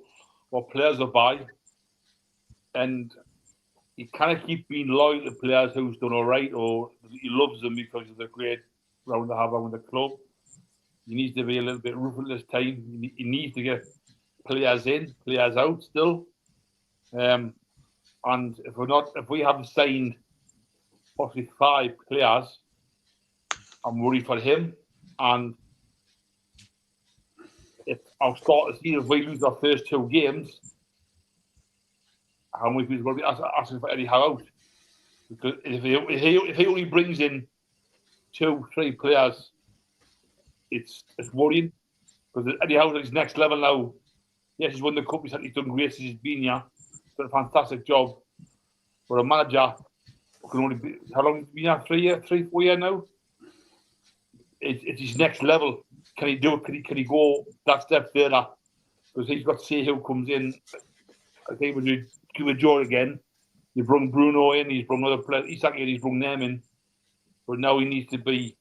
[SPEAKER 7] what players will buy, and he can't keep being loyal to players who's done all right or he loves them because of the great round they have around the club. He needs to be a little bit ruthless this time. He needs to get players in, players out still. And if we haven't signed possibly 5 players, I'm worried for him, and if I'll start to see if we lose our first 2 games, how many people will be asking for Eddie Howe out? Because if he only brings in 2-3 players, it's worrying. Because Eddie Howe's at his next level now. Yes, he's won the cup. He's done great since he's been here. He's done a fantastic job. But a manager can only be, how long has he been here? 3-4 years now. It's his next level. Can he do it? Can he go that step further? Because he's got to see who comes in. I think when you give a Joe again, you brought Bruno in, he's brought other players. He's brought them in. But now he needs to be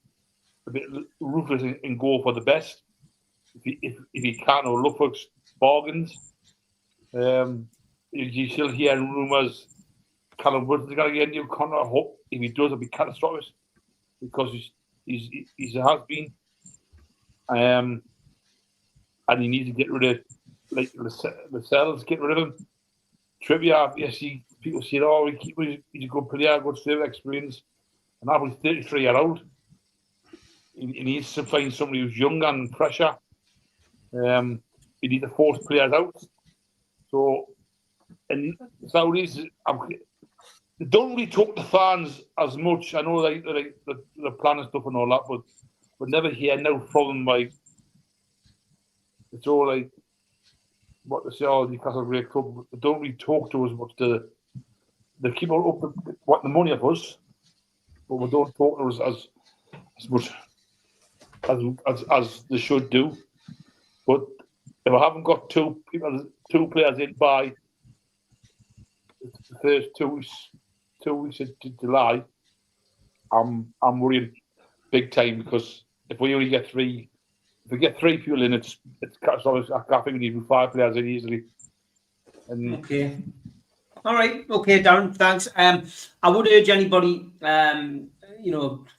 [SPEAKER 7] a bit ruthless and go for the best. If he can't, or look for bargains. You still hear rumours Callum Wilson's going to get a new contract. I hope if he does, it'll be catastrophic because he has been. And he needs to get rid of Lascelles, get rid of him. Trivia, yes, people say, oh, he's a good player, good service experience. And now he's 33 years old. He needs to find somebody who's young and pressure. He needs to force players out. So, and Saudis, they don't really talk to fans as much. I know the plan and stuff and all that, but never hear no from like it's all like what they say. Oh, Newcastle great club. They don't really talk to us much. They keep up what the money of us, but we don't talk to us as much as they should do. But if I haven't got 2 players in by the first 2 weeks of July, I'm worried big time because if we only get 3, if we get 3 people in, it's catastrophic. I think we need 5 players in easily. And
[SPEAKER 3] okay, all right, okay, Darren, thanks. I would urge anybody,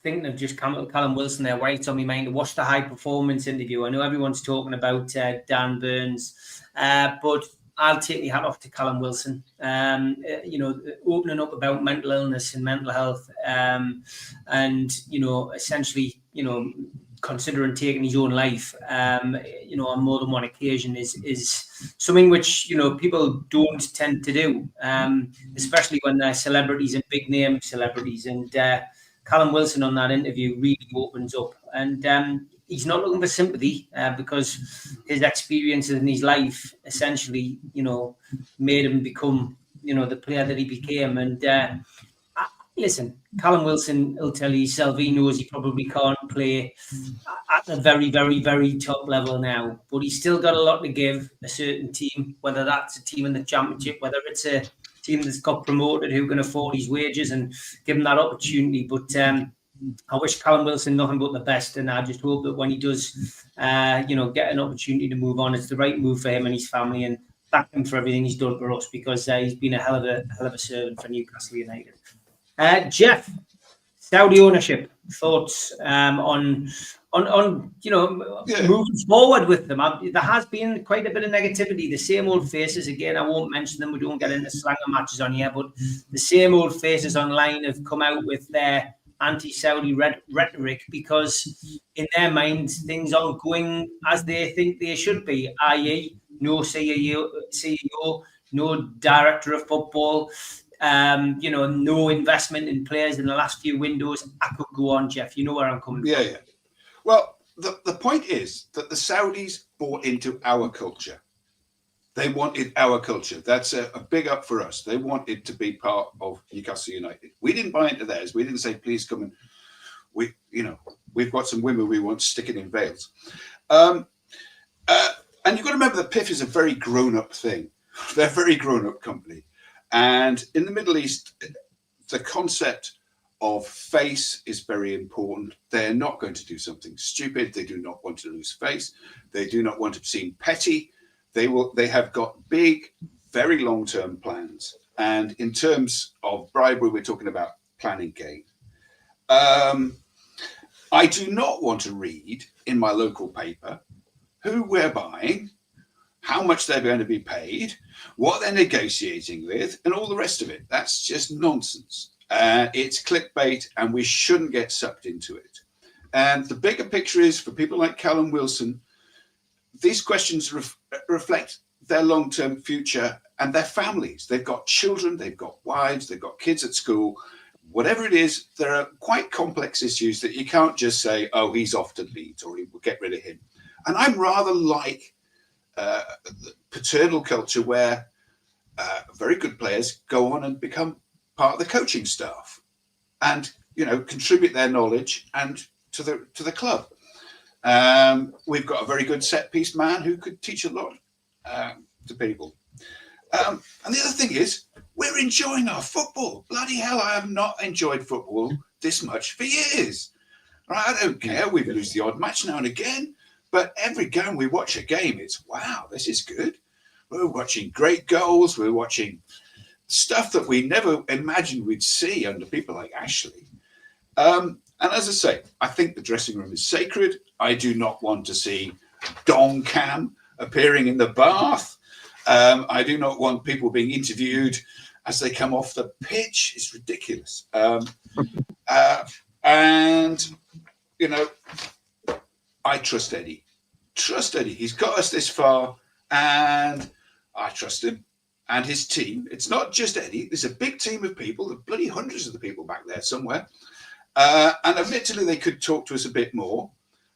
[SPEAKER 3] thinking of just Callum Wilson there, while it's on my mind, to watch the high performance interview. I know everyone's talking about Dan Burns, but I'll take the hat off to Callum Wilson. Opening up about mental illness and mental health, and essentially, considering taking his own life, on more than one occasion is something which, people don't tend to do, especially when they're celebrities and big name celebrities. And Callum Wilson on that interview really opens up, and he's not looking for sympathy because his experiences in his life essentially, made him become, the player that he became. And listen, Callum Wilson will tell you himself, he knows he probably can't play at the very, very, very top level now, but he's still got a lot to give a certain team, whether that's a team in the Championship, whether it's a team that's got promoted who can afford his wages and give him that opportunity. But I wish Callum Wilson nothing but the best, and I just hope that when he does, get an opportunity to move on, it's the right move for him and his family, and thank him for everything he's done for us, because he's been a hell of a servant for Newcastle United. Jeff, Saudi ownership, thoughts on moving forward with them? There has been quite a bit of negativity. The same old faces again. I won't mention them. We don't get into slanger matches on here, but the same old faces online have come out with their anti-Saudi rhetoric, because in their minds things aren't going as they think they should be, i.e. no CEO, no director of football, no investment in players in the last few windows. I could go on, Jeff. You know where I'm coming from.
[SPEAKER 8] Yeah. Well, the point is that the Saudis bought into our culture. They wanted our culture. That's a big up for us. They wanted to be part of Newcastle United. We didn't buy into theirs. We didn't say, please come and we've got some women we want sticking in veils. And you've got to remember that PIF is a very grown-up thing. They're a very grown-up company. And in the Middle East, the concept of face is very important. They're not going to do something stupid. They do not want to lose face. They do not want to seem petty. They have got big, very long-term plans. And in terms of bribery, we're talking about planning gain. I do not want to read in my local paper who we're buying, how much they're going to be paid, what they're negotiating with, and all the rest of it. That's just nonsense. It's clickbait, and we shouldn't get sucked into it. And the bigger picture is, for people like Callum Wilson, these questions reflect their long-term future and their families. They've got children, they've got wives, they've got kids at school. Whatever it is, there are quite complex issues that you can't just say, oh, he's off to Leeds, or we'll get rid of him. And I'm rather like the paternal culture where very good players go on and become part of the coaching staff and, contribute their knowledge and to the club. We've got a very good set piece man who could teach a lot to people. And the other thing is, we're enjoying our football. Bloody hell, I have not enjoyed football this much for years. Right? I don't care. We lose the odd match now and again, but every game we watch a game, it's wow, this is good. We're watching great goals. We're watching stuff that we never imagined we'd see under people like Ashley. And as I say, I think the dressing room is sacred. I do not want to see Dong Cam appearing in the bath. I do not want people being interviewed as they come off the pitch. It's ridiculous. And, I trust Eddie. He's got us this far, and I trust him and his team. It's not just Eddie. There's a big team of people, the bloody hundreds of the people back there somewhere. And admittedly, they could talk to us a bit more.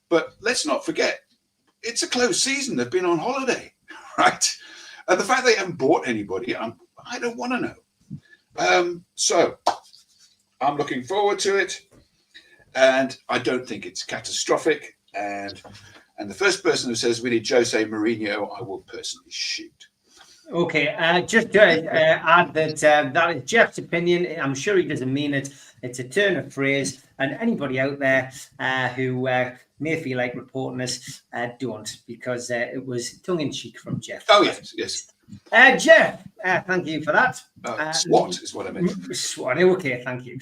[SPEAKER 8] But let's not forget, it's a closed season. They've been on holiday, right? And the fact they haven't bought anybody, I don't want to know. So I'm looking forward to it. And I don't think it's catastrophic. And the first person who says we need Jose Mourinho, I will personally shoot.
[SPEAKER 3] Okay, just to add that that is Jeff's opinion. I'm sure he doesn't mean it. It's a turn of phrase, and anybody out there who may feel like reporting this, don't, because it was tongue-in-cheek from Jeff.
[SPEAKER 8] Oh, yes.
[SPEAKER 3] Jeff, thank you for that.
[SPEAKER 8] SWAT is what I meant.
[SPEAKER 3] SWAT, okay, thank you.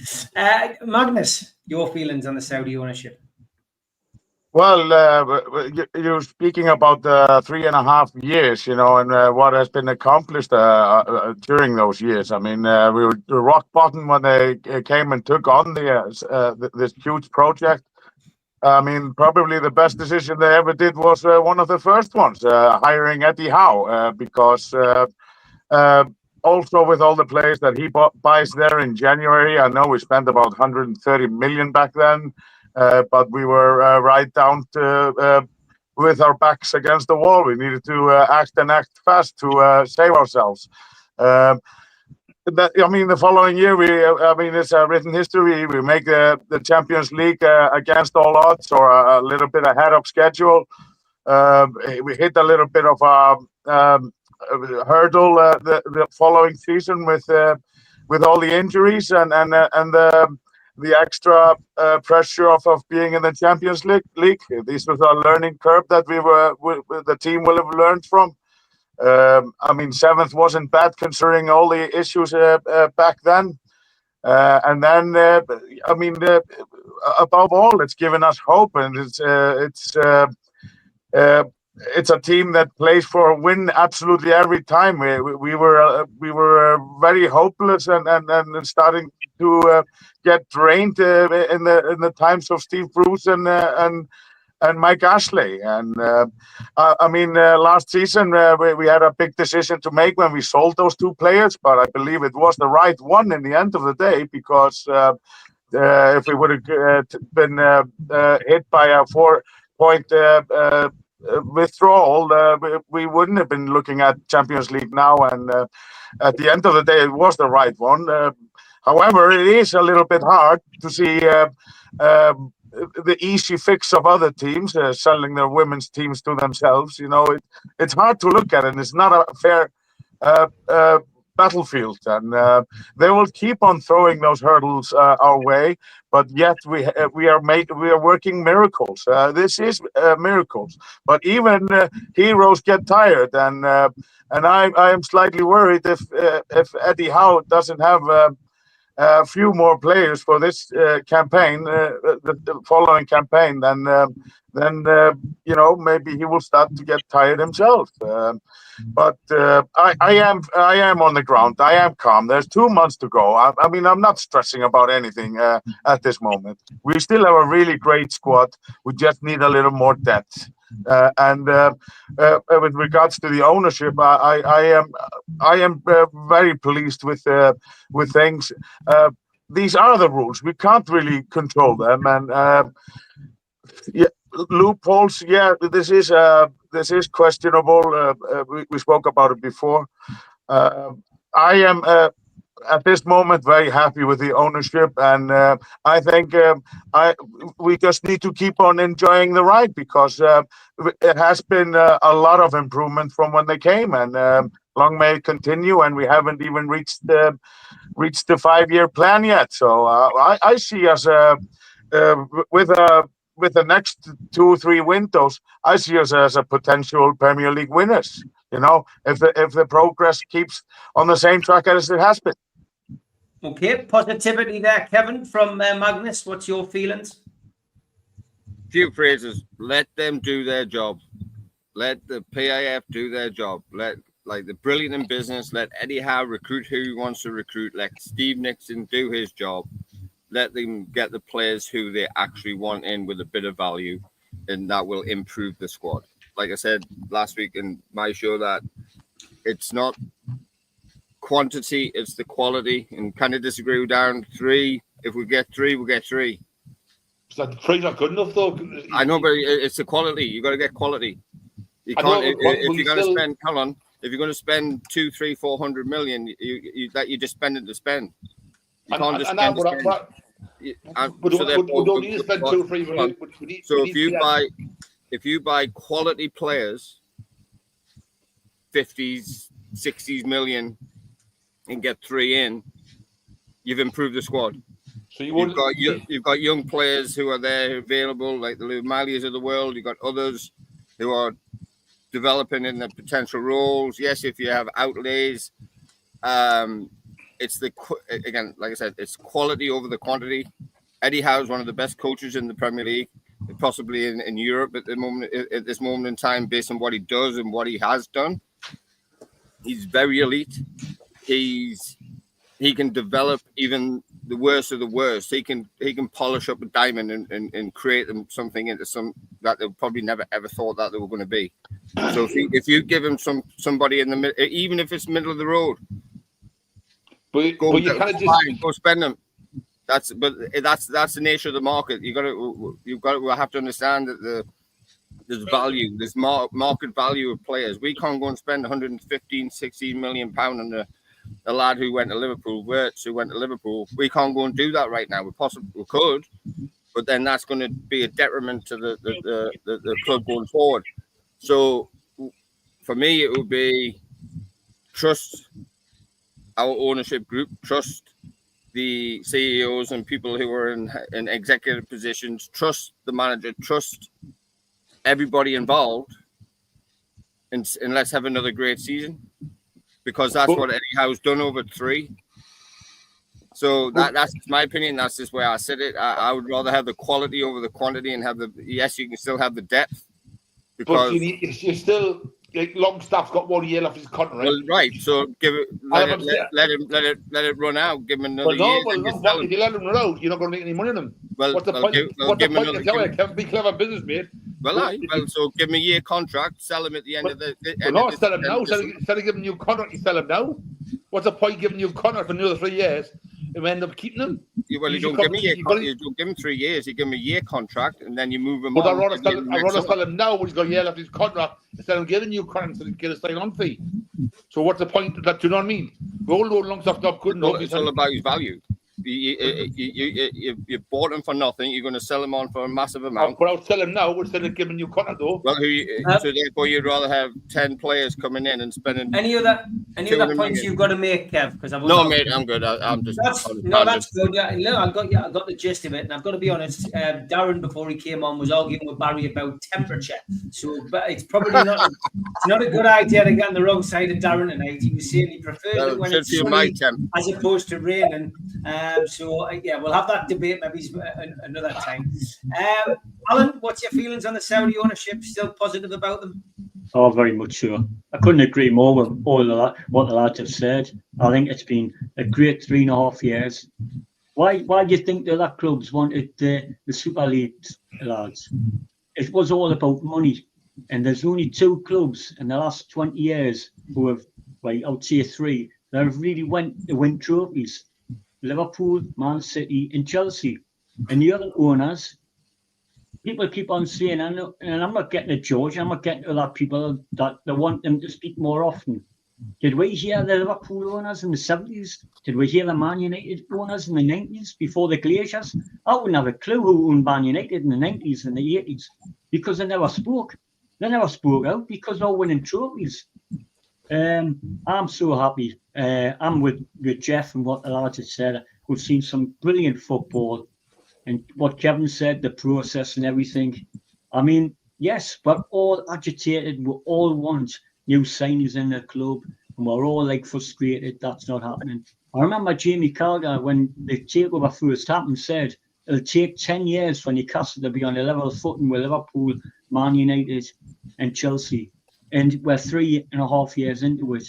[SPEAKER 3] Magnus, your feelings on the Saudi ownership?
[SPEAKER 9] Well, you're speaking about 3.5 years, and what has been accomplished during those years. I mean, we were rock bottom when they came and took on this huge project. I mean, probably the best decision they ever did was one of the first ones, hiring Eddie Howe, because also with all the players that he buys there in January, I know we spent about 130 million back then, but we were right down to with our backs against the wall. We needed to act fast to save ourselves. The following year, it's a written history. We make the Champions League against all odds, or a little bit ahead of schedule. We hit a little bit of a hurdle the following season with all the injuries and the extra pressure of being in the Champions League. This was a learning curve that the team will have learned from. Seventh wasn't bad considering all the issues back then. And then, above all, it's given us hope, and it's a team that plays for a win absolutely every time. We were very hopeless and starting to get drained in the times of Steve Bruce and Mike Ashley. And last season we had a big decision to make when we sold those two players, but I believe it was the right one in the end of the day, because if we would have been hit by a 4-point withdrawal, we wouldn't have been looking at Champions League now. And at the end of the day, it was the right one. However, it is a little bit hard to see the easy fix of other teams selling their women's teams to themselves. It's hard to look at it, and it's not a fair battlefield, and they will keep on throwing those hurdles our way. But yet we are working miracles. This is miracles. But even heroes get tired, and I am slightly worried if Eddie Howe doesn't have a few more players for this campaign, the following campaign, then maybe he will start to get tired himself. But I am on the ground. I am calm. There's 2 months to go. I'm not stressing about anything at this moment. We still have a really great squad. We just need a little more depth. And with regards to the ownership, I am very pleased with things. These are the rules. We can't really control them, and loopholes. Yeah, this is questionable. We spoke about it before. I am at this moment very happy with the ownership, and I think we just need to keep on enjoying the ride, because it has been a lot of improvement from when they came, and long may it continue. And we haven't even reached the 5-year plan yet. So I see us with the next 2 or 3 windows, I see us as a potential Premier League winners. If the progress keeps on the same track as it has been.
[SPEAKER 3] Okay, positivity there, Kevin, from Magnus. What's your feelings?
[SPEAKER 10] Few phrases. Let them do their job. Let the PIF do their job. They're brilliant in business. Let Eddie Howe recruit who he wants to recruit. Let Steve Nixon do his job. Let them get the players who they actually want in with a bit of value, and that will improve the squad. Like I said last week in my show, that it's not quantity, it's the quality, and kind of disagree with Darren. 3, if we get 3, we'll get 3.
[SPEAKER 7] So the 3's not good enough, though.
[SPEAKER 10] I know, but it's the quality. You got to get quality. You can't. If you're going to spend, hold on. If you're going to spend 200, 300, 400 million, you just spend it to spend. You can't just spend.
[SPEAKER 7] We don't need to spend 2 or 3 million.
[SPEAKER 10] So if you buy quality players, 50s, 60s million, and get 3 in, you've improved the squad. So you've got young players who are there available, like the Lou Malias of the world. You've got others who are developing in the potential roles. Yes, if you have outlays, it's again, like I said, it's quality over the quantity. Eddie Howe is one of the best coaches in the Premier League, possibly in Europe at this moment in time, based on what he does and what he has done. He's very elite. He can develop even the worst of the worst, he can polish up a diamond and create them something into some that they probably never ever thought that they were going to be. So if you give him somebody in the middle, even if it's middle of the road,
[SPEAKER 7] but you can't just
[SPEAKER 10] go spend them. That's the nature of the market. You have to understand that there's value, there's market value of players. We can't go and spend 115-16 million pound on a lad who went to Liverpool, Wirtz, who went to Liverpool. We can't go and do that right now. We could, but then that's going to be a detriment to the club going forward. So for me, it would be trust our ownership group, trust the CEOs and people who are in executive positions, trust the manager, trust everybody involved, and let's have another great season, because that's what Eddie Howe's done over 3. So that's my opinion. That's just where I sit it. I would rather have the quality over the quantity and have yes, you can still have the depth. Because
[SPEAKER 7] but you still, like, Longstaff's got 1 year left his contract.
[SPEAKER 10] Well, right. So let it run out. Give him another year.
[SPEAKER 7] If you let him run out, you're not going to make any money on him.
[SPEAKER 10] Well,
[SPEAKER 7] what's the point? Be clever business, mate.
[SPEAKER 10] Well, so give him a year contract, sell him at the end of the.
[SPEAKER 7] Sell him now. Instead of giving you a contract, you sell him now. What's the point giving you a contract for another 3 years and we end up keeping him?
[SPEAKER 10] Well, you don't give him 3 years. You give him a year contract and then you move him on.
[SPEAKER 7] I'd rather sell him now when he's got a year left his contract instead of giving you a contract so he get a sign-on fee. So what's the point of that? Do you know what I mean? We all know Longstaff job couldn't.
[SPEAKER 10] It's all about his value. You bought him for nothing. You're going to sell him on for a massive amount.
[SPEAKER 7] But I'll sell him now instead of giving you contract though.
[SPEAKER 10] Well, so therefore you'd rather have 10 players coming in and spending.
[SPEAKER 3] Any other points you've got to make, Kev? Because
[SPEAKER 10] no, mate, I'm good. I'm just.
[SPEAKER 3] That's good. Yeah, look, I got the gist of it, and I've got to be honest. Darren, before he came on, was arguing with Barry about temperature. So, but it's probably not. It's not a good idea to get on the wrong side of Darren tonight. He was saying he prefers it when it's sunny as opposed to raining. So we'll have that debate maybe another time. Alan, what's your feelings on the Saudi ownership? Still positive about them?
[SPEAKER 11] Oh, very much so. I couldn't agree more with all of that, what the lads have said. I think it's been a great 3.5 years. Why do you think the other clubs wanted the Super League, lads? It was all about money. And there's only 2 clubs in the last 20 years who have, I would say 3, that have really went to win trophies. Liverpool, Man City, and Chelsea. And the other owners, people keep on saying, and I'm not getting to George, I'm not getting to that people that they want them to speak more often. Did we hear the Liverpool owners in the 70s? Did we hear the Man United owners in the 90s before the Glaciers? I wouldn't have a clue who owned Man United in the 90s and the 80s because they never spoke. They never spoke out because they're winning trophies. I'm so happy. I'm with Jeff and what the lads have said. We've seen some brilliant football, and what Kevin said, the process and everything. I mean, yes, we're all agitated. We all want new signings in the club, and we're all frustrated that's not happening. I remember Jamie Carragher, when the takeover first happened, said it'll take 10 years for Newcastle to be on a level footing with Liverpool, Man United, and Chelsea. And we're 3.5 years into it.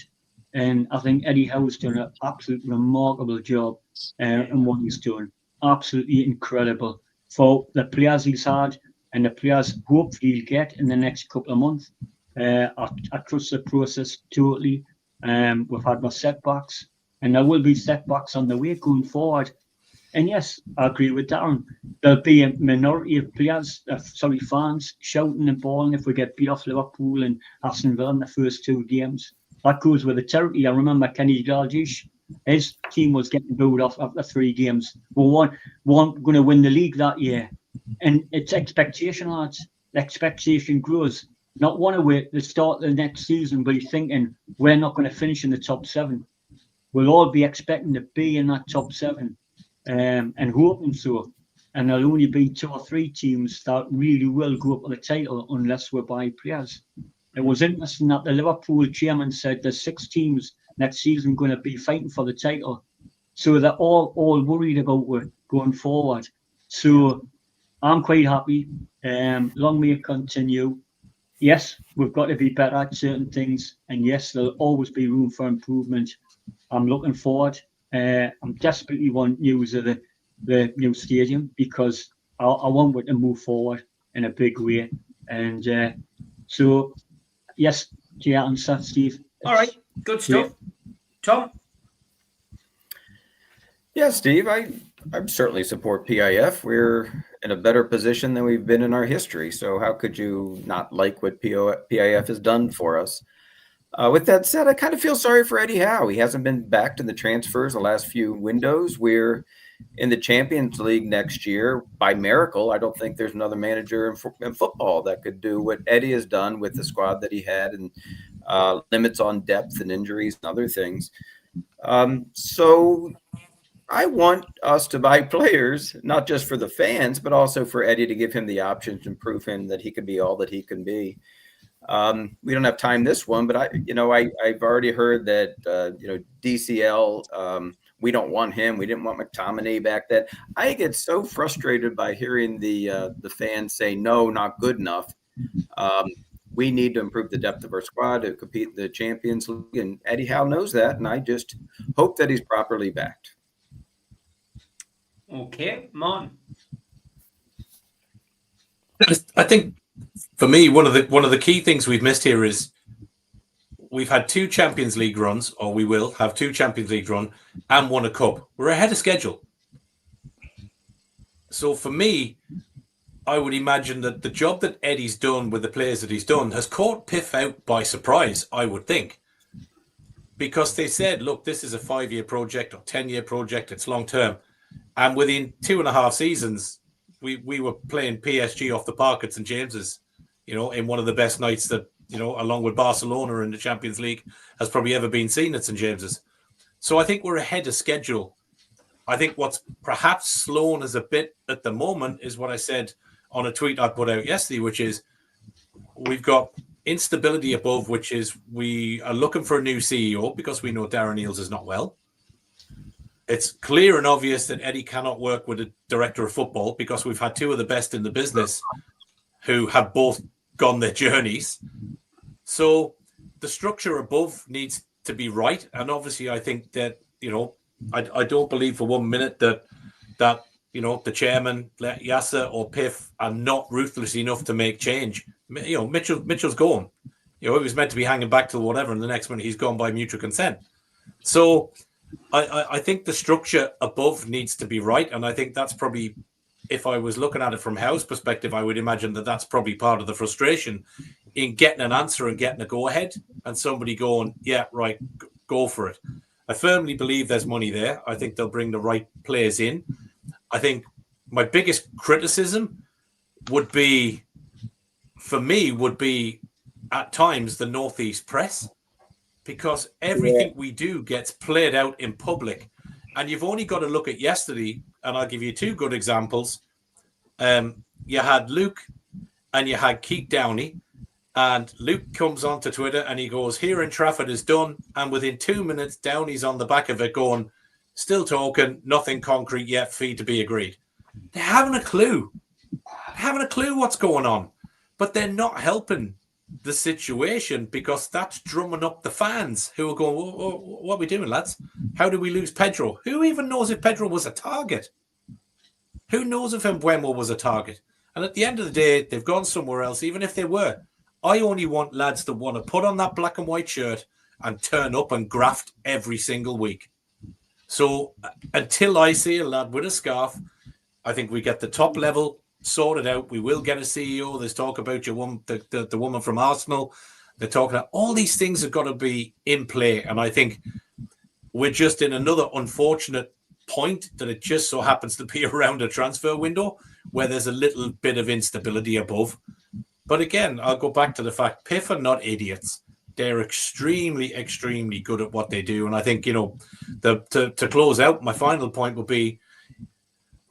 [SPEAKER 11] And I think Eddie Howe's done an absolutely remarkable job in what he's doing. Absolutely incredible for the players he's had and the players hopefully he'll get in the next couple of months. I trust the process totally. We've had more setbacks, and there will be setbacks on the way going forward. And yes, I agree with Darren. There'll be a minority of fans shouting and bawling if we get beat off Liverpool and Aston Villa in the first 2 games. That goes with the territory. I remember Kenny Dalglish, his team was getting booed off after 3 games. We weren't going to win the league that year. And it's expectation, lads. The expectation grows. Not want to wait the start of the next season, but you're thinking we're not going to finish in the top 7. We'll all be expecting to be in that top 7. And hoping so. And there'll only be 2 or 3 teams that really will go up for the title unless we buy players. It was interesting that the Liverpool chairman said there's 6 teams next season going to be fighting for the title. So they're all worried about it going forward. So I'm quite happy. Long may it continue. Yes, we've got to be better at certain things. And yes, there'll always be room for improvement. I'm looking forward. I'm desperately want news of the new stadium, because I want it to move forward in a big way. And so, yes, to your answer, Steve.
[SPEAKER 3] All right, good stuff. Tom?
[SPEAKER 12] Yeah, Steve, I certainly support PIF. We're in a better position than we've been in our history. So how could you not like what PIF has done for us? With that said, I kind of feel sorry for Eddie Howe. He hasn't been backed in the transfers the last few windows. We're in the Champions League next year. By miracle, I don't think there's another manager in football that could do what Eddie has done with the squad that he had, and limits on depth and injuries and other things. So I want us to buy players, not just for the fans, but also for Eddie, to give him the options and prove him that he can be all that he can be. We don't have time this one, but I've already heard that DCL, we don't want him. We didn't want McTominay back then. I get so frustrated by hearing the fans say no, not good enough. We need to improve the depth of our squad to compete in the Champions League, and Eddie Howe knows that, and I just hope that he's properly backed.
[SPEAKER 3] Okay, Martin.
[SPEAKER 5] I think for me, one of the key things we've missed here is we've had 2 Champions League runs, or we will have 2 Champions League run, and won a cup. We're ahead of schedule. So for me, I would imagine that the job that Eddie's done with the players that he's done has caught PIF out by surprise, I would think. Because they said, look, this is a 5-year project or 10-year project, it's long term. And within 2.5 seasons, we were playing PSG off the park at St. James's, in one of the best nights that, along with Barcelona in the Champions League, has probably ever been seen at St. James's. So I think we're ahead of schedule. I think what's perhaps slowing us a bit at the moment is what I said on a tweet I put out yesterday, which is we've got instability above, which is we are looking for a new CEO because we know Darren Eales is not well. It's clear and obvious that Eddie cannot work with a director of football because we've had 2 of the best in the business who have both gone their journeys. So the structure above needs to be right. And obviously, I think that, I don't believe for 1 minute that the chairman, Yasser or PIF, are not ruthless enough to make change. Mitchell's gone. He was meant to be hanging back till whatever, and the next minute he's gone by mutual consent. So I think the structure above needs to be right, and I think that's probably, if I was looking at it from Howe's perspective, I would imagine that that's probably part of the frustration in getting an answer and getting a go-ahead, and somebody going, yeah, right, go for it. I firmly believe there's money there. I think they'll bring the right players in. I think my biggest criticism would be at times the Northeast press, because everything we do gets played out in public. And you've only got to look at yesterday, and I'll give you 2 good examples. You had Luke and you had Keith Downey, and Luke comes onto Twitter and he goes, here in Trafford is done. And within 2 minutes, Downey's on the back of it going, still talking, nothing concrete yet, fee to be agreed. They haven't a clue. They haven't a clue what's going on. But they're not helping the situation because that's drumming up the fans who are going, what are we doing, lads? How do we lose Pedro? Who even knows if Pedro was a target? Who knows if Mbeumo was a target? And at the end of the day, they've gone somewhere else, even if they were. I only want lads that want to put on that black and white shirt and turn up and graft every single week. So until I see a lad with a scarf, I think we get the top level sorted out. We will get a CEO. There's talk about the woman from Arsenal. They're talking about all these things have got to be in play. And I think we're just in another unfortunate point that it just so happens to be around a transfer window where there's a little bit of instability above. But again, I'll go back to the fact PIF are not idiots. They're extremely, extremely good at what they do. And I think, to close out, my final point would be,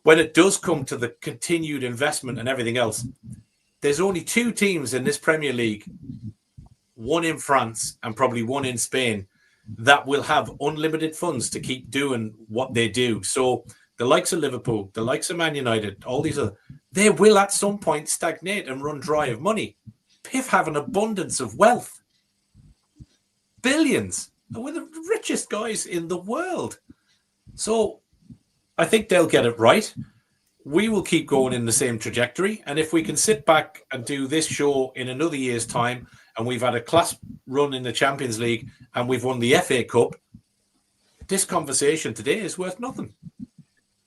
[SPEAKER 5] when it does come to the continued investment and everything else, there's only 2 teams in this Premier League, one in France and probably one in Spain, that will have unlimited funds to keep doing what they do. So the likes of Liverpool, the likes of Man United, all these other, they will at some point stagnate and run dry of money. PIF have an abundance of wealth. Billions. We're the richest guys in the world. So I think they'll get it right. We will keep going in the same trajectory. And if we can sit back and do this show in another year's time, and we've had a class run in the Champions League and we've won the FA Cup, this conversation today is worth nothing.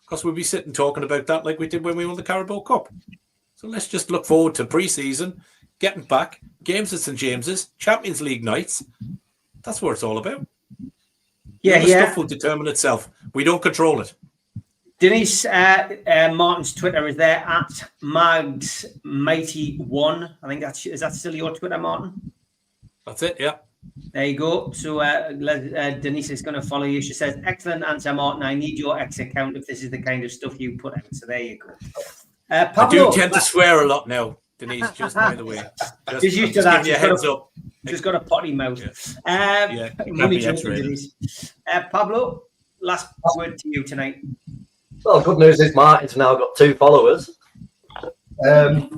[SPEAKER 5] Because we'll be sitting talking about that like we did when we won the Carabao Cup. So let's just look forward to pre-season, getting back, games at St James's, Champions League nights. That's what it's all about. The stuff will determine itself. We don't control it.
[SPEAKER 3] Denise, Martin's Twitter is there at MagsMighty1. I think is that still your Twitter, Martin?
[SPEAKER 5] That's it, yeah.
[SPEAKER 3] There you go. So Denise is going to follow you. She says, excellent answer, Martin. I need your X account if this is the kind of stuff you put out. So there you go. Pablo,
[SPEAKER 5] I do tend to swear a lot now, Denise, just by the way.
[SPEAKER 3] Just used to that.
[SPEAKER 5] Give you a heads up.
[SPEAKER 3] Just got a potty mouth. Denise. Pablo, last word to you tonight.
[SPEAKER 13] Well, good news is Martin's now got 2 followers. I've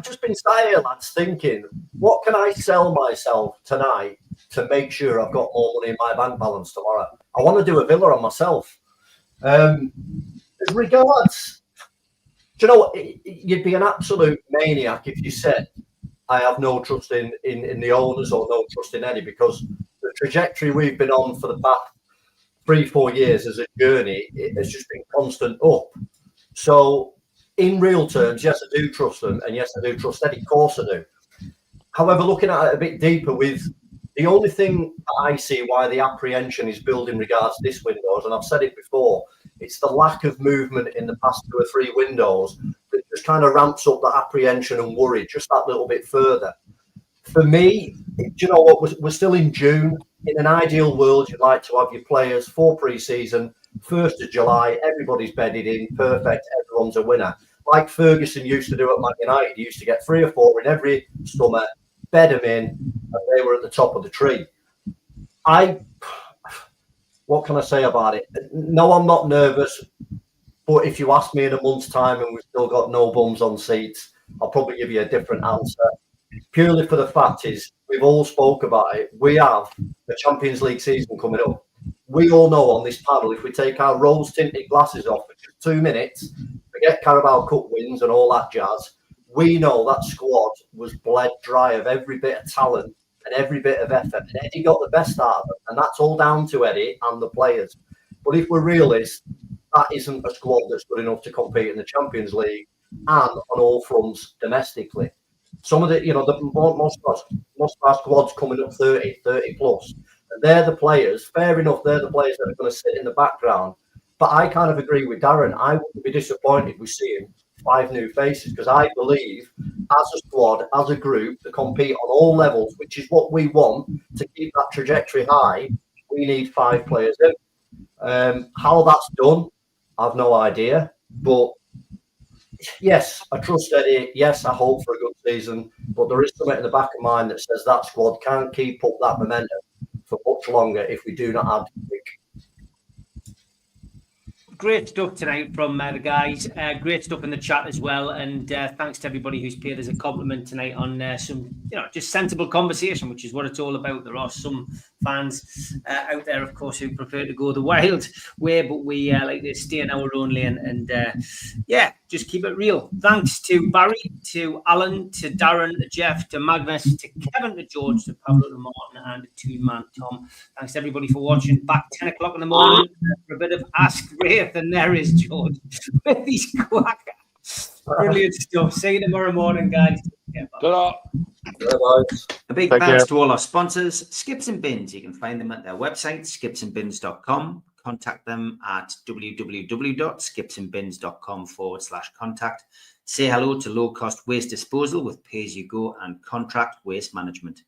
[SPEAKER 13] just been sat here, lads, thinking, what can I sell myself tonight to make sure I've got more money in my bank balance tomorrow? I want to do a villa on myself. As regards, do you know what? You'd be an absolute maniac if you said I have no trust in the owners or no trust in any, because the trajectory we've been on for the past 3-4 years as a journey, it has just been constant up. So in real terms, yes, I do trust them, and yes, I do trust Eddie. Of course I do. However, looking at it a bit deeper, with the only thing I see why the apprehension is building regards to this windows, and I've said it before, it's the lack of movement in the past 2 or 3 windows that just kind of ramps up the apprehension and worry just that little bit further. For me, do you know what? We're still in June. In an ideal world, you'd like to have your players for pre-season, 1st of July, everybody's bedded in, perfect, everyone's a winner. Like Ferguson used to do at Man United, he used to get 3 or 4 in every summer, bed them in, and they were at the top of the tree. What can I say about it? No, I'm not nervous, but if you ask me in a month's time and we've still got no bums on seats, I'll probably give you a different answer. Purely for the fact is, we've all spoke about it. We have the Champions League season coming up. We all know on this panel, if we take our rose-tinted glasses off for just 2 minutes, forget Carabao Cup wins and all that jazz, we know that squad was bled dry of every bit of talent and every bit of effort. And Eddie got the best out of them, and that's all down to Eddie and the players. But if we're realists, that isn't a squad that's good enough to compete in the Champions League and on all fronts domestically. Some of the, most of our squads coming up 30 plus. And they're the players, fair enough, they're the players that are going to sit in the background. But I kind of agree with Darren. I wouldn't be disappointed with seeing 5 new faces, because I believe as a squad, as a group, to compete on all levels, which is what we want to keep that trajectory high, we need 5 players in. How that's done, I've no idea. But yes, I trust Eddie. Yes, I hope for a good season. But there is something in the back of mind that says that squad can't keep up that momentum for much longer if we do not add Vic.
[SPEAKER 3] Great stuff tonight from the guys. Great stuff in the chat as well. And thanks to everybody who's paid us a compliment tonight on some, just sensible conversation, which is what it's all about. There are some fans out there, of course, who prefer to go the wild way, but we like to stay in our own lane and, just keep it real. Thanks to Barry, to Alan, to Darren, to Jeff, to Magnus, to Kevin, to George, to Pablo, to Martin, and to man Tom. Thanks to everybody for watching. Back 10 o'clock in the morning for a bit of Ask Wraith, and there is George with his quack. Brilliant stuff. See you tomorrow morning, guys.
[SPEAKER 13] Bye.
[SPEAKER 3] A big thanks to all our sponsors, Skips and Bins. You can find them at their website, skipsandbins.com. Contact them at www.skipsandbins.com/contact. Say hello to low-cost waste disposal with pay-as-you-go and contract waste management.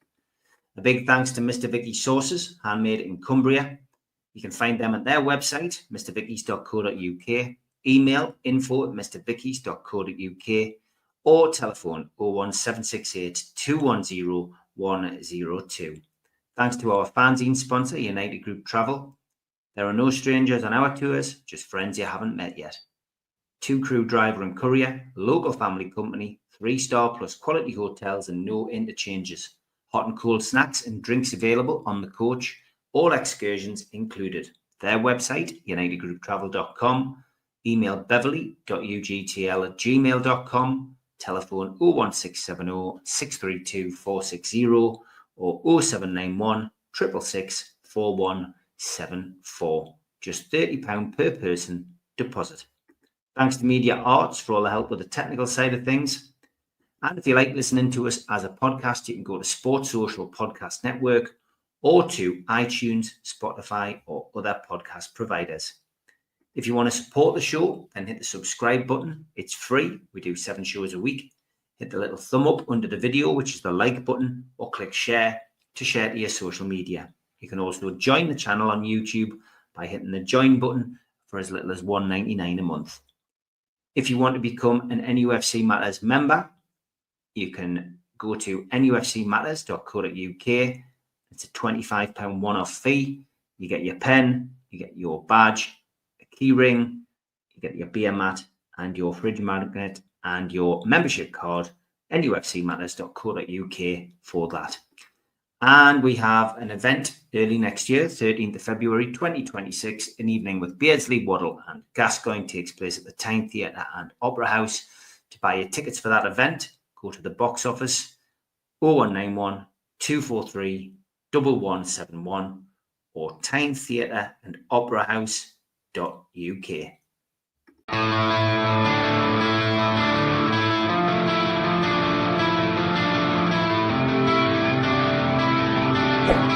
[SPEAKER 3] A big thanks to Mr. Vicky's Sauces, handmade in Cumbria. You can find them at their website, mrvickies.co.uk, email info@mrvickies.co.uk, or telephone 01768 210 102. Thanks to our fanzine sponsor, United Group Travel. There are no strangers on our tours, just friends you haven't met yet. 2 crew driver and courier, local family company, 3-star plus quality hotels and no interchanges. Hot and cold snacks and drinks available on the coach all excursions included. Their website, unitedgrouptravel.com, email beverly.ugtl@gmail.com, telephone 01670 632 460 or 0791 666 4174. Just £30 per person deposit. Thanks to Media Arts for all the help with the technical side of things. And if you like listening to us as a podcast, you can go to Sports Social Podcast Network or to iTunes, Spotify, or other podcast providers. If you want to support the show, then hit the subscribe button. It's free. We do 7 shows a week. Hit the little thumb up under the video, which is the like button, or click share to share to your social media. You can also join the channel on YouTube by hitting the join button for as little as $1.99 a month. If you want to become an NUFC Matters member, you can go to nufcmatterspodcast.co.uk. It's a £25 one-off fee. You get your pen, you get your badge, a key ring, you get your beer mat and your fridge magnet and your membership card, nufcmatterspodcast.co.uk for that. And we have an event early next year, 13th of February 2026, an evening with Beardsley, Waddle and Gascoigne takes place at the Tyne Theatre and Opera House. To buy your tickets for that event, go to the box office 0191 243 1171 or Tyne Theatre and Opera House.uk.
[SPEAKER 2] Yeah.